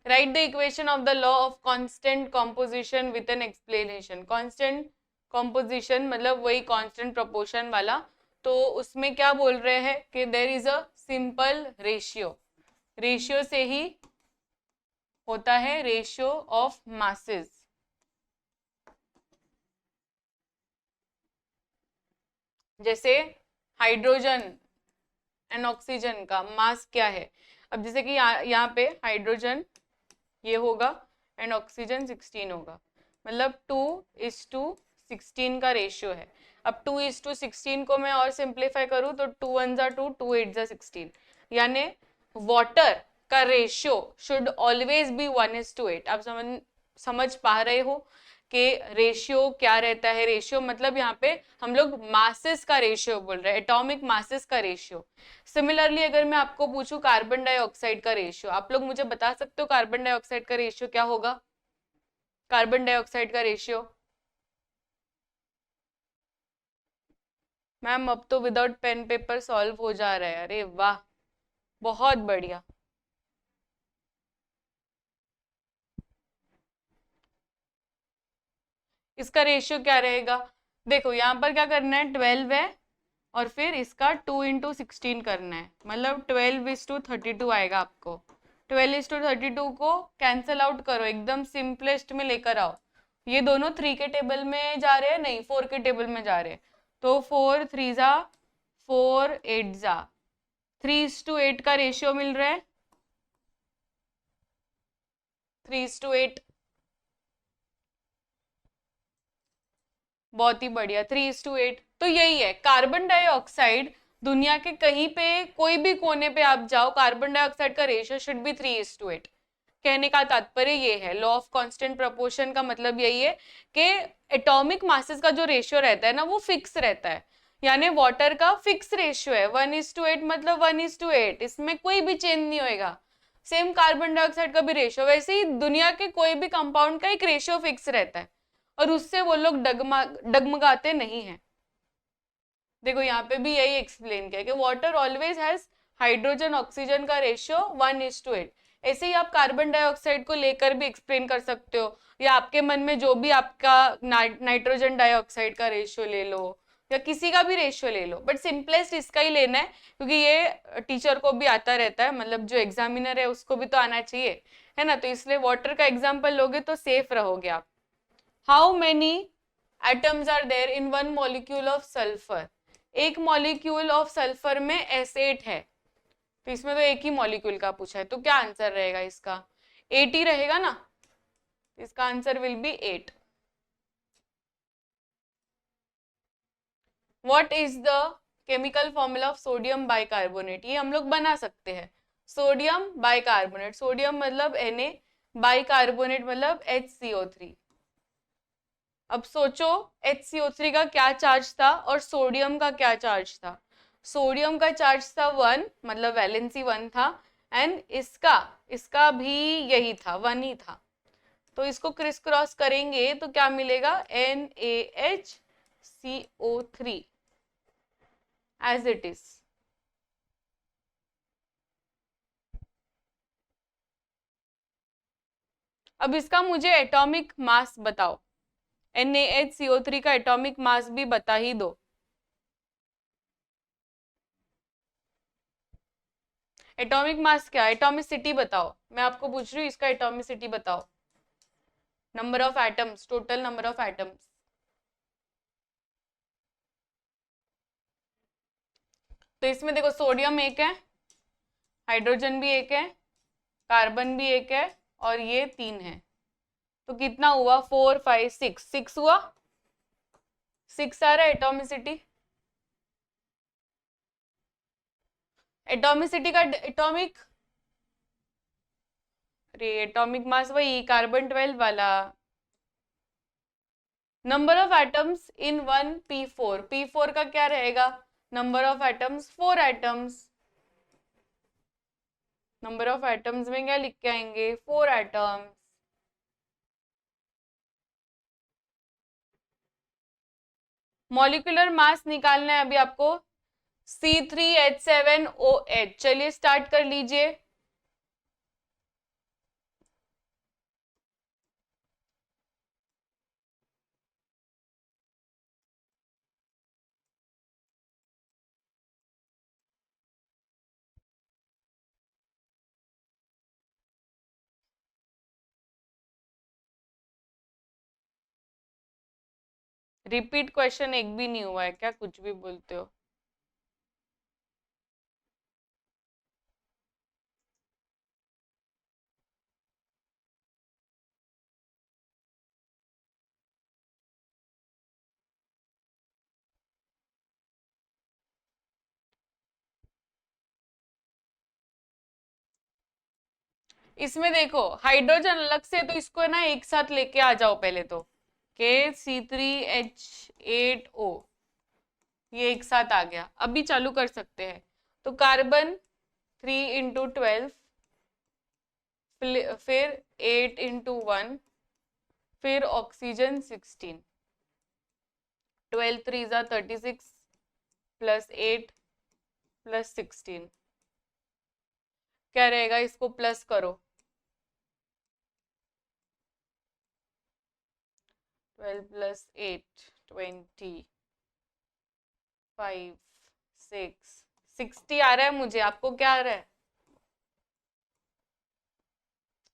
S1: Right the equation of the law of constant composition with an explanation. Constant composition मतलब वही कांस्टेंट प्रोपोर्शन वाला। तो उसमें क्या बोल रहे हैं कि there is a simple ratio. Ratio से ही होता है, रेशियो ऑफ मासेस। जैसे हाइड्रोजन एंड ऑक्सीजन का मास क्या है? अब जैसे कि यहाँ पे हाइड्रोजन ये होगा एंड ऑक्सीजन 16 होगा, मतलब 2:16 का रेशियो है। अब 2:16 को मैं और सिंप्लीफाई करूँ तो 2 1 जा 2, 2 8 जा 16, यानी वाटर का रेशियो शुड ऑलवेज बी 1:8। आप समझ पा रहे हो कि रेशियो क्या रहता है? रेशियो मतलब यहाँ पे हम लोग मासेस का रेशियो बोल रहे हैं, एटॉमिक मासेस का रेशियो। सिमिलरली अगर मैं आपको पूछूं कार्बन डाइऑक्साइड का रेशियो, आप लोग मुझे बता सकते हो कार्बन डाइऑक्साइड का रेशियो क्या होगा? कार्बन डाइऑक्साइड का रेशियो मैम अब तो विदाउट पेन पेपर सॉल्व हो जा रहा है। अरे वाह, बहुत बढ़िया। इसका रेशियो क्या रहेगा? देखो यहाँ पर क्या करना है, 12 है और फिर इसका 2 × 16 करना है, मतलब 12:32 आएगा आपको। 12:32 को कैंसल आउट करो, एकदम सिंपलेस्ट में लेकर आओ। ये दोनों 3 के टेबल में जा रहे हैं, नहीं 4 के टेबल में जा रहे हैं, तो 4 3 जा 4 8 जा 3:8 का रेशियो मिल रहा है, 3:8। बहुत ही बढ़िया, 3:8। तो यही है कार्बन डाइऑक्साइड, दुनिया के कहीं पे कोई भी कोने पे आप जाओ, कार्बन डाइऑक्साइड का रेशियो शुड बी 3:8। कहने का तात्पर्य ये है, लॉ ऑफ कांस्टेंट प्रोपोर्शन का मतलब यही है कि एटॉमिक मासेस का जो रेशियो रहता है ना, वो फिक्स रहता है। यानी वाटर का फिक्स रेशियो है 1:8, मतलब 1:8, इसमें कोई भी चेंज नहीं होएगा। सेम कार्बन डाइऑक्साइड का भी रेशियो, वैसे ही दुनिया के कोई भी कंपाउंड का एक रेशियो फिक्स रहता है और उससे वो लोग डगमगाते नहीं है। देखो यहाँ पे भी यही एक्सप्लेन किया कि water always has hydrogen oxygen का रेशियो 1:8। ऐसे ही आप कार्बन डाइऑक्साइड को लेकर भी एक्सप्लेन कर सकते हो, या आपके मन में जो भी आपका नाइट्रोजन डाइऑक्साइड का रेशियो ले लो या किसी का भी रेशियो ले लो, बट सिंपलेस्ट इसका ही लेना है क्योंकि ये टीचर को भी आता रहता है, मतलब जो एग्जामिनर है उसको भी तो आना चाहिए, है ना। तो इसलिए वाटर का एग्जाम्पल लोगे तो सेफ रहोगे आप। How many atoms are there in one molecule of sulphur? एक मॉलिक्यूल ऑफ सल्फर में S8 है, तो इसमें तो एक ही मॉलिक्यूल का पूछा है, तो क्या आंसर रहेगा इसका? 8 ही रहेगा ना, इसका answer will be 8। What is the chemical formula of sodium bicarbonate? ये हम लोग बना सकते हैं, सोडियम बाइकार्बोनेट, सोडियम मतलब Na, बाइकार्बोनेट मतलब HCO3। अब सोचो HCO3 का क्या चार्ज था और सोडियम का क्या चार्ज था। सोडियम का चार्ज था 1, मतलब वैलेंसी 1 था, एंड इसका इसका भी यही था, 1 ही था। तो इसको क्रिस क्रॉस करेंगे तो क्या मिलेगा? NaHCO3 as it is. अब इसका मुझे एटॉमिक मास बताओ, NaHCO3 का एटॉमिक मास भी बता ही दो। एटॉमिक मास क्या, एटॉमिसिटी बताओ, मैं आपको पूछ रही हूँ इसका एटॉमिसिटी बताओ। Number of atoms, total number of atoms. तो इसमें देखो सोडियम एक है, हाइड्रोजन भी एक है, कार्बन भी एक है और ये 3 है, तो कितना हुआ? 4 5 6, 6 हुआ, 6 आ रहा है एटॉमिसिटी। एटॉमिसिटी का एटॉमिक, अरे एटॉमिक मास वही कार्बन 12 वाला। Number of atoms in one P4, P4 का क्या रहेगा? Number of atoms 4 atoms. Number of atoms में क्या लिख के आएंगे? 4 एटम्स। मॉलिक्यूलर मास निकालना है अभी आपको, C3H7OH। चलिए स्टार्ट कर लीजिए। रिपीट क्वेश्चन एक भी नहीं हुआ है क्या? कुछ भी बोलते हो। इसमें देखो हाइड्रोजन अलग से, तो इसको ना एक साथ लेके आ जाओ पहले तो, के C3H8O, ये एक साथ आ गया। अभी चालू कर सकते हैं। तो कार्बन 3 × 12, फिर 8 × 1, फिर ऑक्सीजन 16, 12 3 36 प्लस 8 प्लस 16, क्या रहेगा? इसको प्लस करो, 12 प्लस 8 20 5 6 60 आ रहा है मुझे, आपको क्या आ रहा है?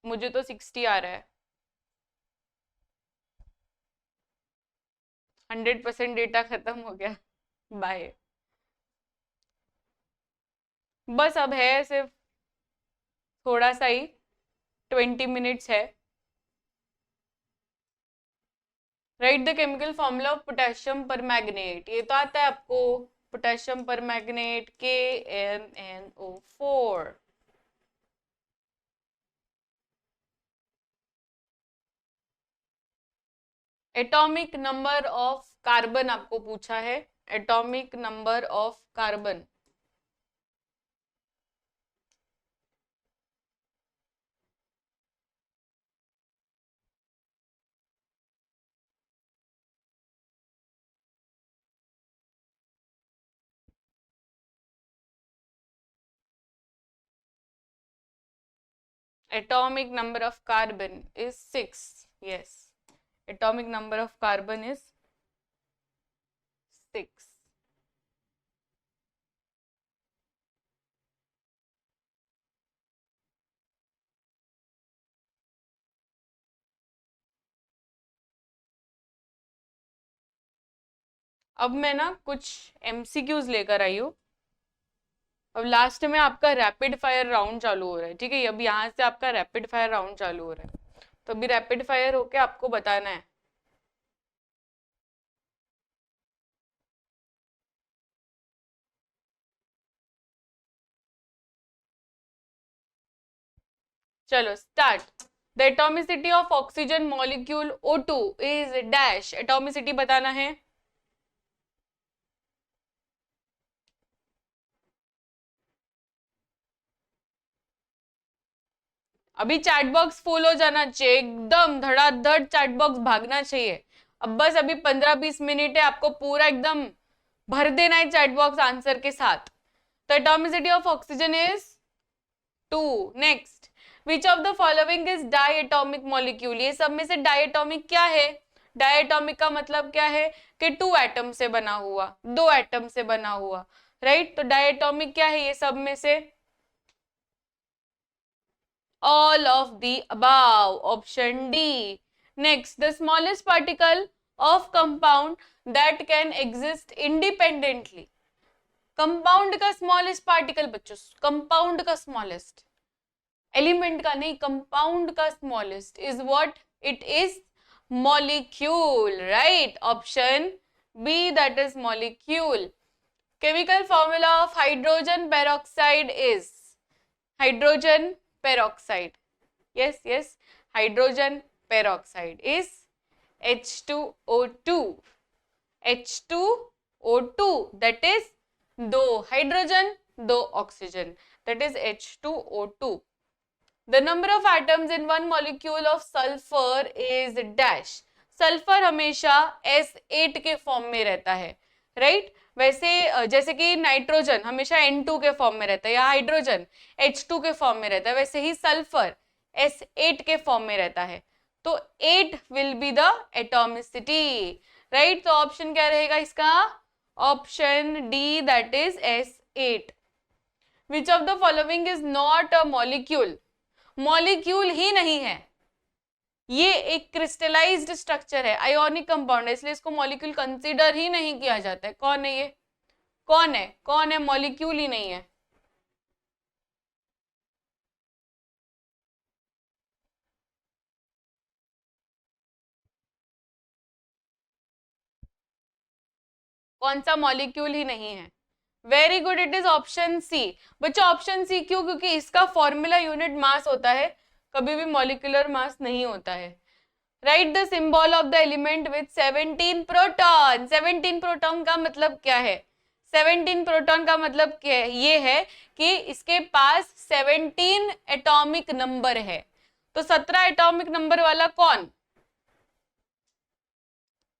S1: मुझे तो 60 आ रहा है। 100% डेटा खत्म हो गया। बाय। बस अब है सिर्फ थोड़ा सा ही, 20 मिनट्स है। Right the chemical formula of potassium पर मैग्नेट, ये तो आता है आपको। पोटेशियम पर magnet KMnO4। Atomic number of carbon आपको पूछा है, atomic number of carbon. Atomic number of carbon is 6. Yes, atomic number of carbon is 6. अब मैं ना कुछ MCQs लेकर आई हूँ। अब लास्ट में आपका रैपिड फायर राउंड चालू हो रहा है, ठीक है? अब यहाँ से आपका रैपिड फायर राउंड चालू हो रहा है, तो अभी रैपिड फायर होके आपको बताना है। चलो start. The atomicity of oxygen molecule O2 is dash, atomicity बताना है। अभी चैट बॉक्स फुल हो जाना चाहिए, एकदम धड़ाधड़ चैट बॉक्स भागना चाहिए। अब बस अभी 15-20 मिनट है, आपको पूरा एकदम भर देना है चैट बॉक्स आंसर के साथ। तो atomicity of oxygen is 2। Next, which of the following is diatomic molecule, ये सब में से डायटोमिक क्या है? डायटोमिक का मतलब क्या है कि 2 एटम से बना हुआ, 2 एटम से बना हुआ, राइट? तो डायटोमिक क्या है ये सब में से? All of the above, option D. Next, the smallest particle of compound that can exist independently. Compound का स्मॉलेस्ट पार्टिकल बच्चों, कंपाउंड का स्मॉलेस्ट, एलिमेंट का नहीं, कंपाउंड का smallest is what? It is molecule, right? Option B, that is molecule. Chemical formula of hydrogen peroxide is, hydrogen peroxide, yes, hydrogen peroxide is H2O2, H2O2, that is 2 hydrogen 2 oxygen, that is H2O2. The number of atoms in one molecule of sulfur is dash, sulphur हमेशा S8 के form में रहता है, right? वैसे जैसे कि nitrogen हमेशा N2 के फॉर्म में रहता है, या हाइड्रोजन H2 के फॉर्म में रहता है, वैसे ही सल्फर S8 के फॉर्म में रहता है। तो 8 will be the atomicity, right? तो ऑप्शन क्या रहेगा इसका? Option D, that is S8। Which of the following is not a molecule, molecule ही नहीं है, ये एक क्रिस्टलाइज्ड स्ट्रक्चर है, आयोनिक कंपाउंड है, इसलिए इसको मॉलिक्यूल कंसीडर ही नहीं किया जाता है। कौन है ये? कौन है? कौन है? मॉलिक्यूल ही नहीं है। कौन सा मॉलिक्यूल ही नहीं है? Very good, it is option C. बच्चों ऑप्शन सी क्यों? क्योंकि इसका फॉर्मूला यूनिट मास होता है, कभी भी मॉलिक्यूलर मास नहीं होता है। Right the symbol of the element with 17 proton, 17 proton का मतलब क्या है? 17 प्रोटॉन का मतलब क्या है? ये है कि इसके पास 17 एटॉमिक नंबर है। तो 17 एटॉमिक नंबर वाला कौन?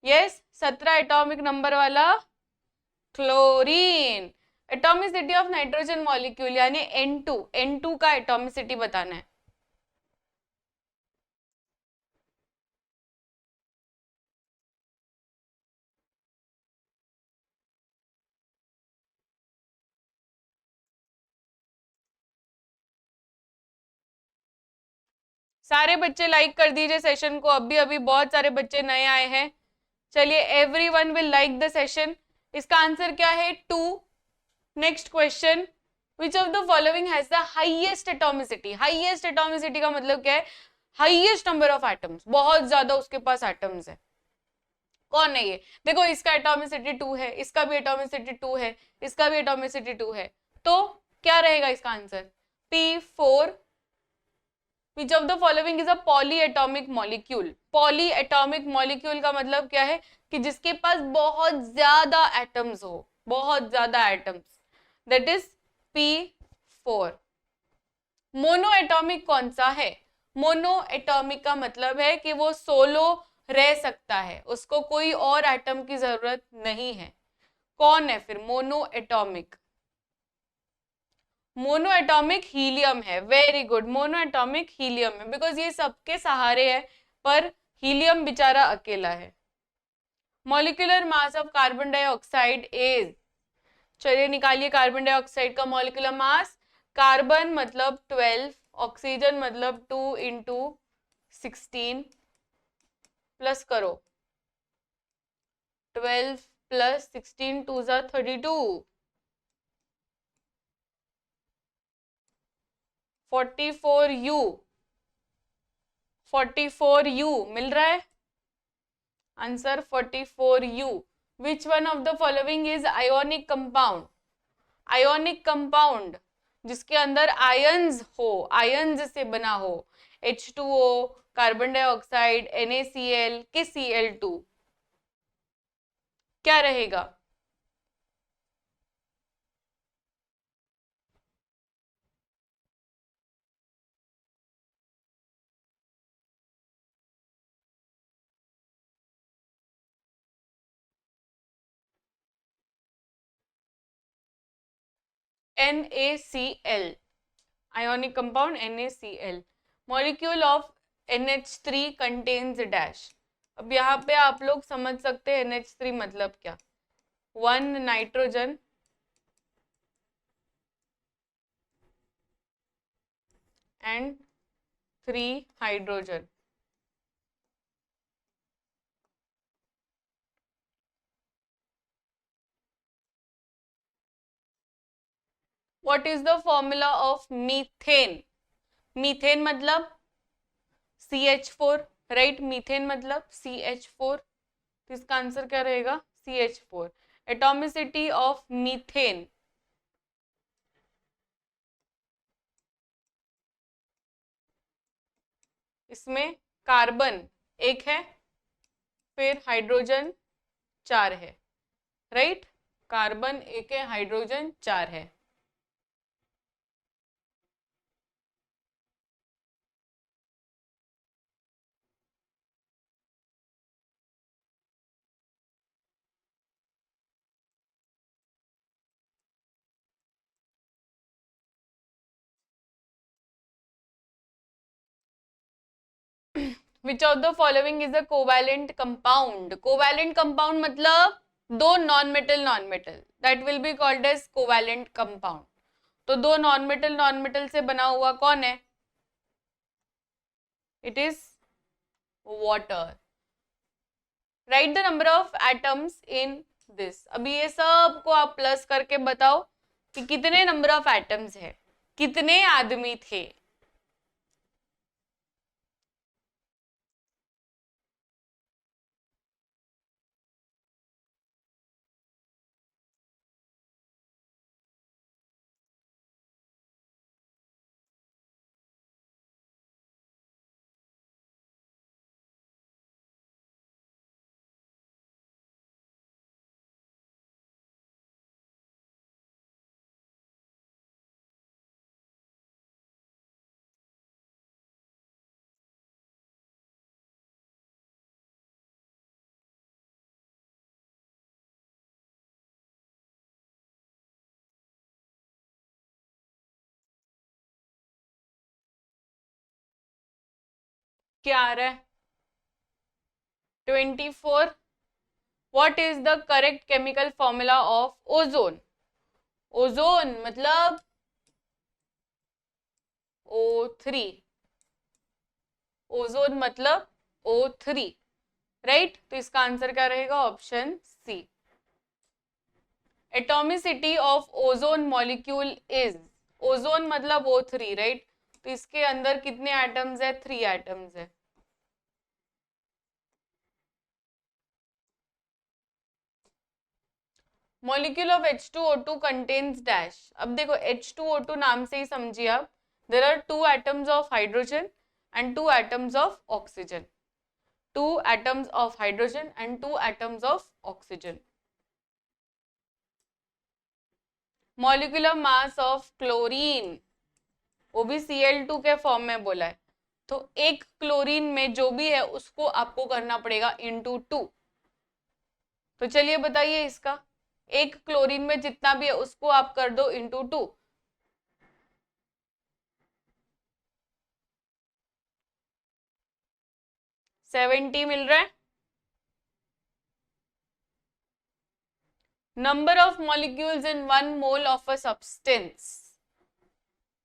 S1: यस, 17 एटॉमिक नंबर वाला chlorine. Atomicity of nitrogen molecule यानी N2, N2 का एटॉमिसिटी बताना है। सारे बच्चे लाइक कर दीजिए सेशन को, अभी अभी बहुत सारे बच्चे नए आए हैं। चलिए, everyone will like the session. इसका आंसर क्या है? 2। Next question, which of the following has the highest atomicity? Highest atomicity का मतलब क्या है? हाईएस्ट नंबर ऑफ एटम्स, बहुत ज्यादा उसके पास एटम्स है। कौन है ये? देखो, इसका एटॉमिसिटी 2 है, इसका भी एटॉमिसिटी 2 है, इसका भी एटॉमिसिटी 2 है, तो क्या रहेगा इसका answer? P4। Which of the following is a polyatomic molecule? Polyatomic molecule का मतलब क्या है? कि जिसके पास बहुत ज्यादा एटम्स हो, बहुत ज्यादा atoms, that is P4। Monoatomic कौन सा है? मोनोएटॉमिक का मतलब है कि वो सोलो रह सकता है, उसको कोई और एटम की जरूरत नहीं है। कौन है फिर मोनोएटॉमिक? मोनोएटॉमिक हीलियम है। वेरी गुड, मोनोएटॉमिक हीलियम है, बिकॉज ये सबके सहारे है, पर हीलियम बेचारा अकेला है। Molecular mass of carbon dioxide is, चलिए निकालिए कार्बन डाइऑक्साइड का मॉलिक्यूलर मास। कार्बन मतलब 12, ऑक्सीजन मतलब 2 इंटू 16, प्लस करो 12 प्लस 16 2 ज़ा 32, 44U, 44U मिल रहा है answer 44U। Which one of the following is ionic compound? Ionic compound जिसके अंदर आयंस हो, आयंस से बना हो, H2O, कार्बन डाइऑक्साइड, NaCl के Cl2, क्या रहेगा? NaCl, ionic compound NaCl। molecule of NH3 contains dash। अब यहाँ पे आप लोग समझ सकते हैं NH3 मतलब क्या। 1 nitrogen and 3 hydrogen. What is the formula of methane? Methane मतलब CH4, राइट? मीथेन मतलब CH4, तो इसका आंसर क्या रहेगा? CH4। एटॉमिसिटी ऑफ मीथेन, इसमें कार्बन 1 है, फिर हाइड्रोजन 4 है, राइट? कार्बन 1 है, हाइड्रोजन 4 है। Which of the following is a covalent compound? Covalent compound मतलब दो non metal that will be called as covalent compound. तो दो नॉन मेटल से बना हुआ कौन है? It is water. Right the number of atoms in this. अभी ये सब को आप प्लस करके बताओ कि कितने नंबर ऑफ एटम्स है, कितने आदमी थे। क्या आ रहा है? 24। What is the correct chemical formula of ozone? Ozone मतलब O3, ओजोन मतलब O3, राइट? तो इसका आंसर क्या रहेगा? Option C. Atomicity of ozone molecule is, ozone मतलब O3, राइट? तो इसके अंदर कितने एटम्स है? 3 एटम्स है। Molecule of H2O2 contains dash. अब देखो H2O2 नाम से ही समझिए आप, there are 2 atoms of hydrogen and 2 atoms of oxygen, 2 atoms of hydrogen and 2 atoms of oxygen. Molecular mass of chlorine, वो भी Cl2 के फॉर्म में बोला है, तो एक क्लोरीन में जो भी है उसको आपको करना पड़ेगा इंटू 2। तो चलिए बताइए इसका, एक क्लोरीन में जितना भी है उसको आप कर दो इंटू 2। 70 मिल रहा है। Number of molecules in 1 mole of a substance.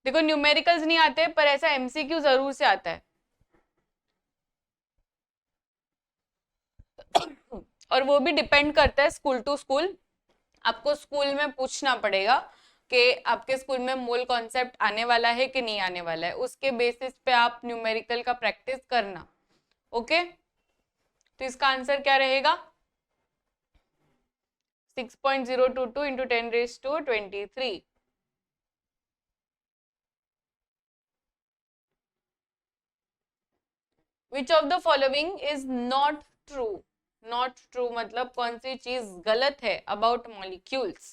S1: देखो न्यूमेरिकल्स नहीं आते पर ऐसा एमसीक्यू जरूर से आता है। और वो भी डिपेंड करता है स्कूल टू स्कूल। आपको स्कूल में पूछना पड़ेगा कि आपके स्कूल में मोल कॉन्सेप्ट आने वाला है कि नहीं आने वाला है, उसके बेसिस पे आप न्यूमेरिकल का प्रैक्टिस करना। ओके, तो इसका आंसर क्या रहेगा? 6.022 into 10⁻23। Which of the following is not true? Not true मतलब कौन सी चीज गलत है अबाउट मॉलिक्यूल्स।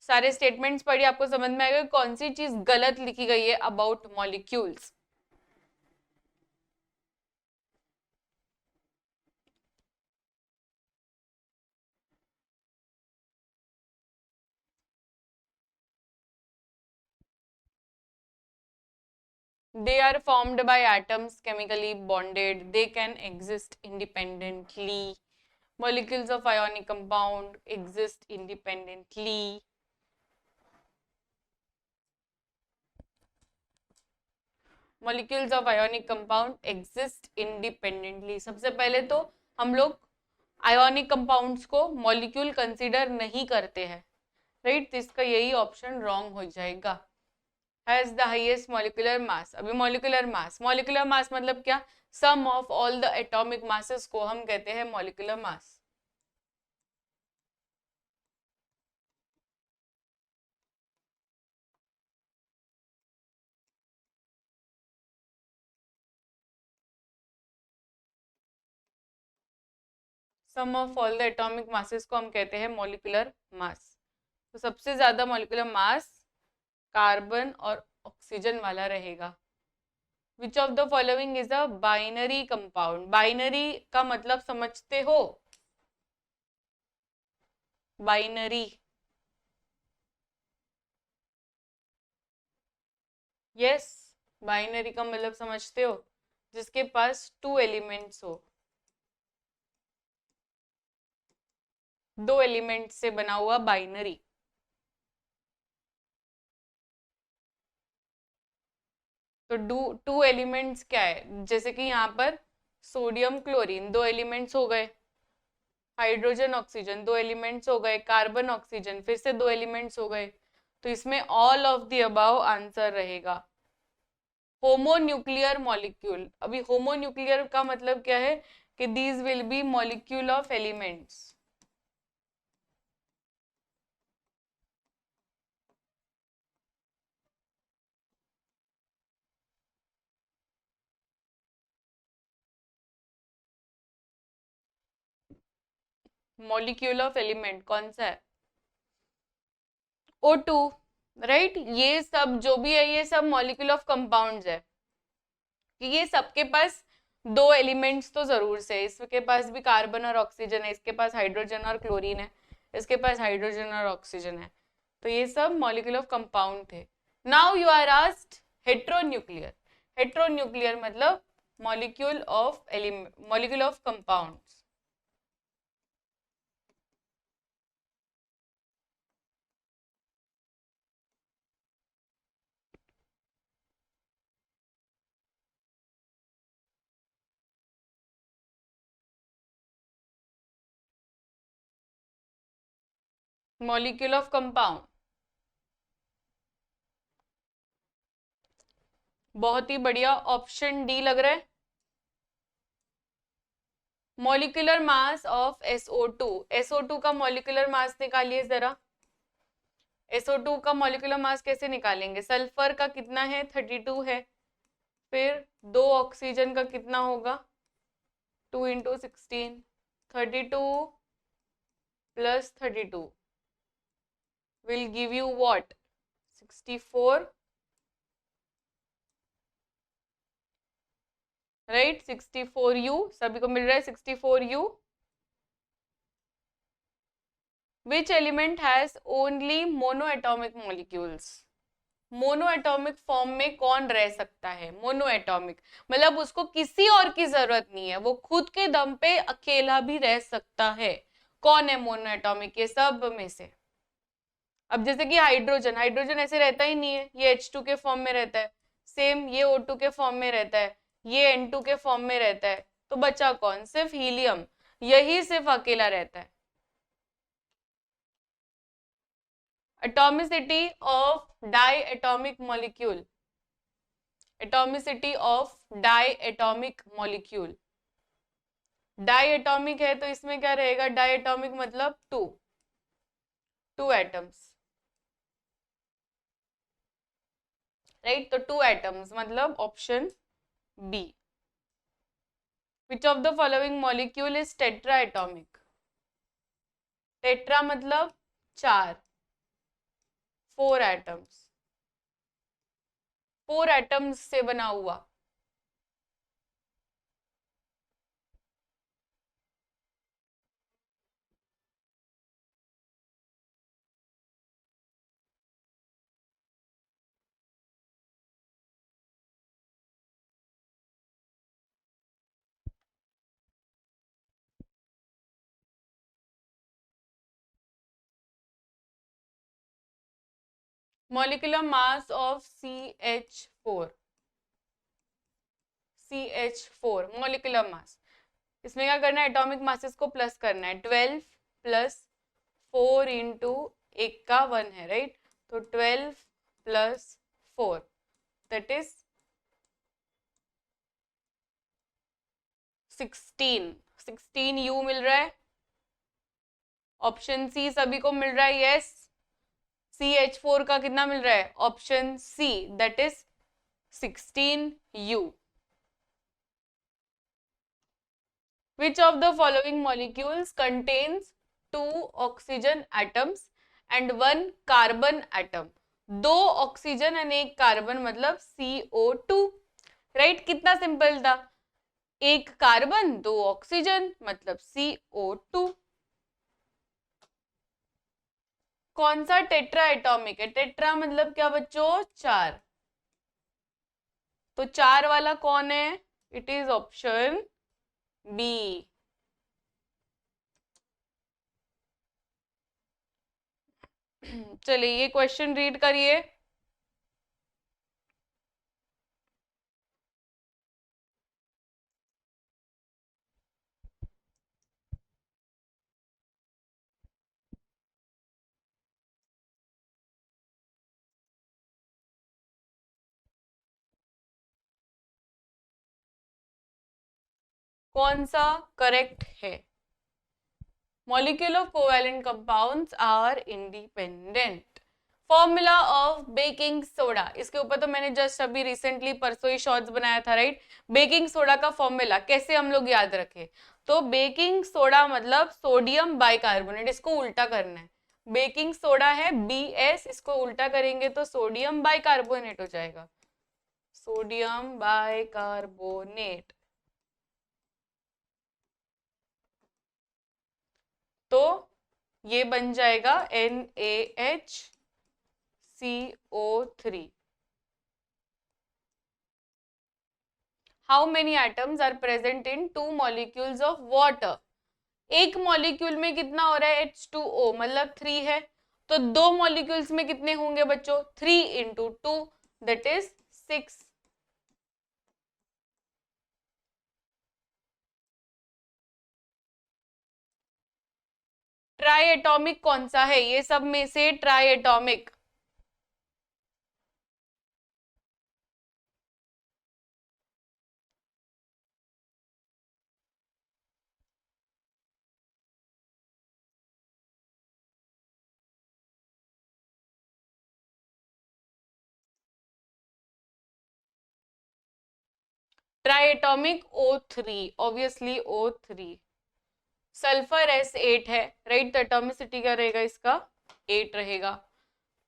S1: सारे स्टेटमेंट्स पढ़िए, आपको समझ में आएगा कौन सी चीज गलत लिखी गई है about molecules. They are formed by atoms chemically bonded. They can exist independently. Molecules of ionic compound exist independently. Molecules of ionic compound exist independently. सबसे पहले तो हम लोग आयोनिक कंपाउंड्स को मॉलिक्यूल कंसीडर नहीं करते हैं, राइट? तो इसका यही ऑप्शन रॉन्ग हो जाएगा। Has the highest molecular mass. अभी मॉलिक्यूलर मास, मॉलिक्यूलर मास मतलब क्या? Sum of all the atomic masses को हम कहते हैं molecular mass. Sum of all the atomic masses को हम कहते हैं मॉलिक्यूलर मास। तो सबसे ज्यादा मॉलिक्यूलर मास कार्बन और ऑक्सीजन वाला रहेगा। Which of the following is a binary compound? Binary का मतलब समझते हो? बाइनरी, यस, बाइनरी का मतलब समझते हो? जिसके पास 2 एलिमेंट्स हो, 2 एलिमेंट से बना हुआ बाइनरी। तो 2 एलिमेंट्स क्या है? जैसे कि यहाँ पर सोडियम क्लोरीन 2 एलिमेंट्स हो गए, हाइड्रोजन ऑक्सीजन 2 एलिमेंट्स हो गए, कार्बन ऑक्सीजन फिर से 2 एलिमेंट्स हो गए। तो इसमें all of the above answer रहेगा। होमोन्यूक्लियर मॉलिक्यूल, अभी होमोन्यूक्लियर का मतलब क्या है? कि these will be molecule of elements. Molecule of element कौन सा है? O2, right? ये सब जो भी है ये सब मॉलिक्यूल ऑफ कंपाउंड्स है, कि ये सबके पास 2 एलिमेंट्स तो जरूर से है। इसके पास भी कार्बन और ऑक्सीजन है, इसके पास हाइड्रोजन और क्लोरीन है, इसके पास हाइड्रोजन और ऑक्सीजन है। तो ये सब मॉलिक्यूल ऑफ कंपाउंड थे। Now you are asked heteronuclear. Heteronuclear मतलब molecule of element, molecule of compounds. Molecule of compound, बहुत ही बढ़िया, ऑप्शन डी लग रहा है। Molecular mass of SO2, SO2 का मॉलिक्यूलर मास निकालिए जरा। SO2 का मॉलिक्यूलर मास कैसे निकालेंगे? सल्फर का कितना है? 32 है। फिर दो ऑक्सीजन का कितना होगा? 2 into 16, 32 plus 32 will give you what? 64, right? 64U सभी को मिल रहा है, 64U। Which element has only monoatomic molecules? Monoatomic form में कौन रह सकता है? मोनोएटॉमिक मतलब उसको किसी और की जरूरत नहीं है, वो खुद के दम पे अकेला भी रह सकता है। कौन है मोनोएटॉमिक? ये सब में से अब जैसे कि हाइड्रोजन, हाइड्रोजन ऐसे रहता ही नहीं है, ये H2 के फॉर्म में रहता है। सेम ये O2 के फॉर्म में रहता है, ये N2 के फॉर्म में रहता है। तो बचा कौन? सिर्फ हीलियम, यही सिर्फ अकेला रहता है। Atomicity of diatomic molecule, atomicity of diatomic molecule, diatomic है तो इसमें क्या रहेगा? डाइएटॉमिक मतलब टू एटम्स, राइट? तो 2 एटम्स मतलब option B. Which of the following molecule is tetraatomic? Tetra मतलब 4, 4 एटम्स, 4 एटम्स से बना हुआ। Molecular mass of CH4, CH4 molecular mass, इसमें क्या करना है? एटॉमिक मासेस को प्लस करना है। 12 प्लस 4 इंटू एक का 1 है, राइट? तो 12 प्लस 4 दैट इज 16, 16U मिल रहा है। ऑप्शन सी सभी को मिल रहा है, यस। CH4 का कितना मिल रहा है? Option see that is 16U। Which of the following molecules contains 2 oxygen atoms and 1 carbon atom? 2 oxygen और 1 कार्बन मतलब CO2, राइट? कितना सिंपल था, एक कार्बन 2 ऑक्सीजन मतलब CO2। कौन सा टेट्रा एटॉमिक है? टेट्रा मतलब क्या बच्चों? 4, तो 4 वाला कौन है? It is option B. चलिए ये क्वेश्चन रीड करिए। कौन सा करेक्ट है? Molecule of covalent compounds are independent. Formula of baking soda, इसके ऊपर तो मैंने जस्ट अभी रिसेंटली परसों ही शॉर्ट्स बनाया था, राइट? बेकिंग सोडा का फॉर्मूला कैसे हम लोग याद रखें? तो बेकिंग सोडा मतलब सोडियम बाइकार्बोनेट, इसको उल्टा करना है। बेकिंग सोडा है BS, इसको उल्टा करेंगे तो सोडियम बाइकार्बोनेट हो जाएगा, सोडियम बाइकार्बोनेट। तो ये बन जाएगा NaHCO3। How many atoms are present in 2 molecules of water? एक मॉलिक्यूल में कितना हो रहा है? H2O मतलब 3 है, तो 2 मॉलिक्यूल्स में कितने होंगे बच्चों? 3 into 2 that is 6। Try atomic कौन सा है ये सब में से? Try atomic try atomic O3, obviously O3। Sulphur S8 है, राइट? तो एटॉमिसिटी क्या रहेगा इसका? 8 रहेगा।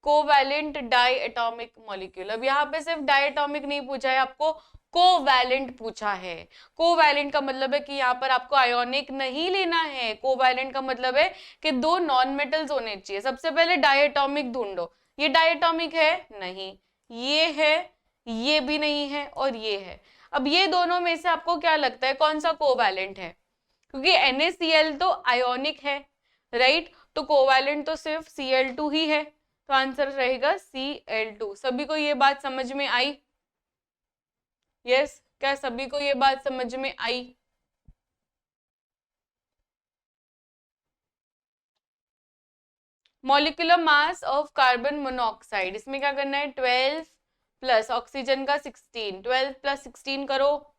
S1: कोवैलेंट डाई एटॉमिक मॉलिक्यूल, अब यहाँ पे सिर्फ डाई एटॉमिक नहीं पूछा है आपको, कोवैलेंट पूछा है। कोवैलेंट का मतलब है कि यहाँ पर आपको आयोनिक नहीं लेना है। कोवैलेंट का मतलब है कि दो नॉन मेटल्स होने चाहिए। सबसे पहले डाई एटॉमिक ढूंढो, ये डाई एटॉमिक है? नहीं। ये है? ये भी नहीं है, और ये है। अब ये दोनों में से आपको क्या लगता है कौन सा कोवैलेंट है? क्योंकि NaCl तो आयोनिक है, राइट? तो कोवैलेंट तो सिर्फ Cl2 ही है, तो आंसर रहेगा Cl2। सभी को ये बात समझ में आई? यस, क्या सभी को ये बात समझ में आई? Molecular mass of carbon monoxide, इसमें क्या करना है? 12 प्लस ऑक्सीजन का 16, 12 प्लस 16 करो।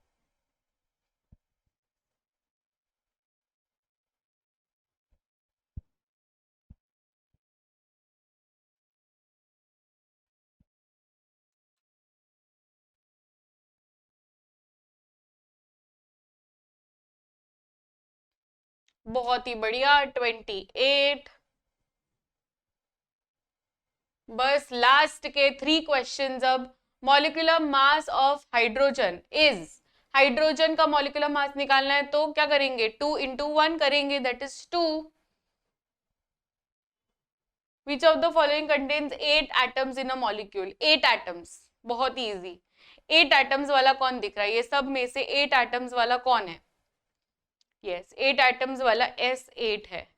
S1: बहुत ही बढ़िया, 28। बस लास्ट के 3 क्वेश्चंस अब। Molecular mass of hydrogen is, hydrogen का मॉलिक्यूलर मास निकालना है तो क्या करेंगे? 2 into 1 करेंगे, that is 2। Which of the following contains 8 atoms in a molecule? 8 atoms, बहुत ही इजी। 8 एटम्स वाला कौन दिख रहा है? ये सब में से 8 एटम्स वाला कौन है? यस, 8 एटम्स वाला S8 है।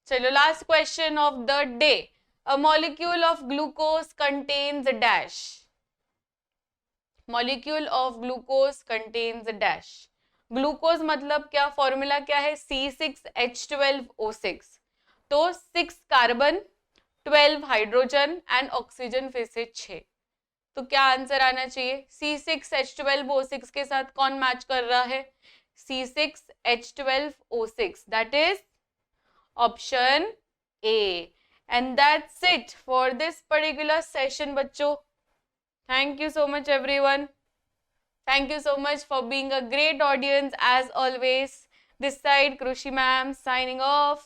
S1: चलो last question of the day. A molecule of glucose contains dash. Molecule of glucose contains dash. Glucose मतलब क्या? फॉर्मूला क्या है? C6H12O6। तो 6 कार्बन, 12 हाइड्रोजन एंड ऑक्सीजन फिर से 6। तो क्या आंसर आना चाहिए? C6H12O6 के साथ कौन मैच कर रहा है? C6H12O6, that is option A। And that's it for this particular session बच्चों। Thank you so much, everyone. Thank you so much for being a great audience as always. This side, Krushi ma'am signing off.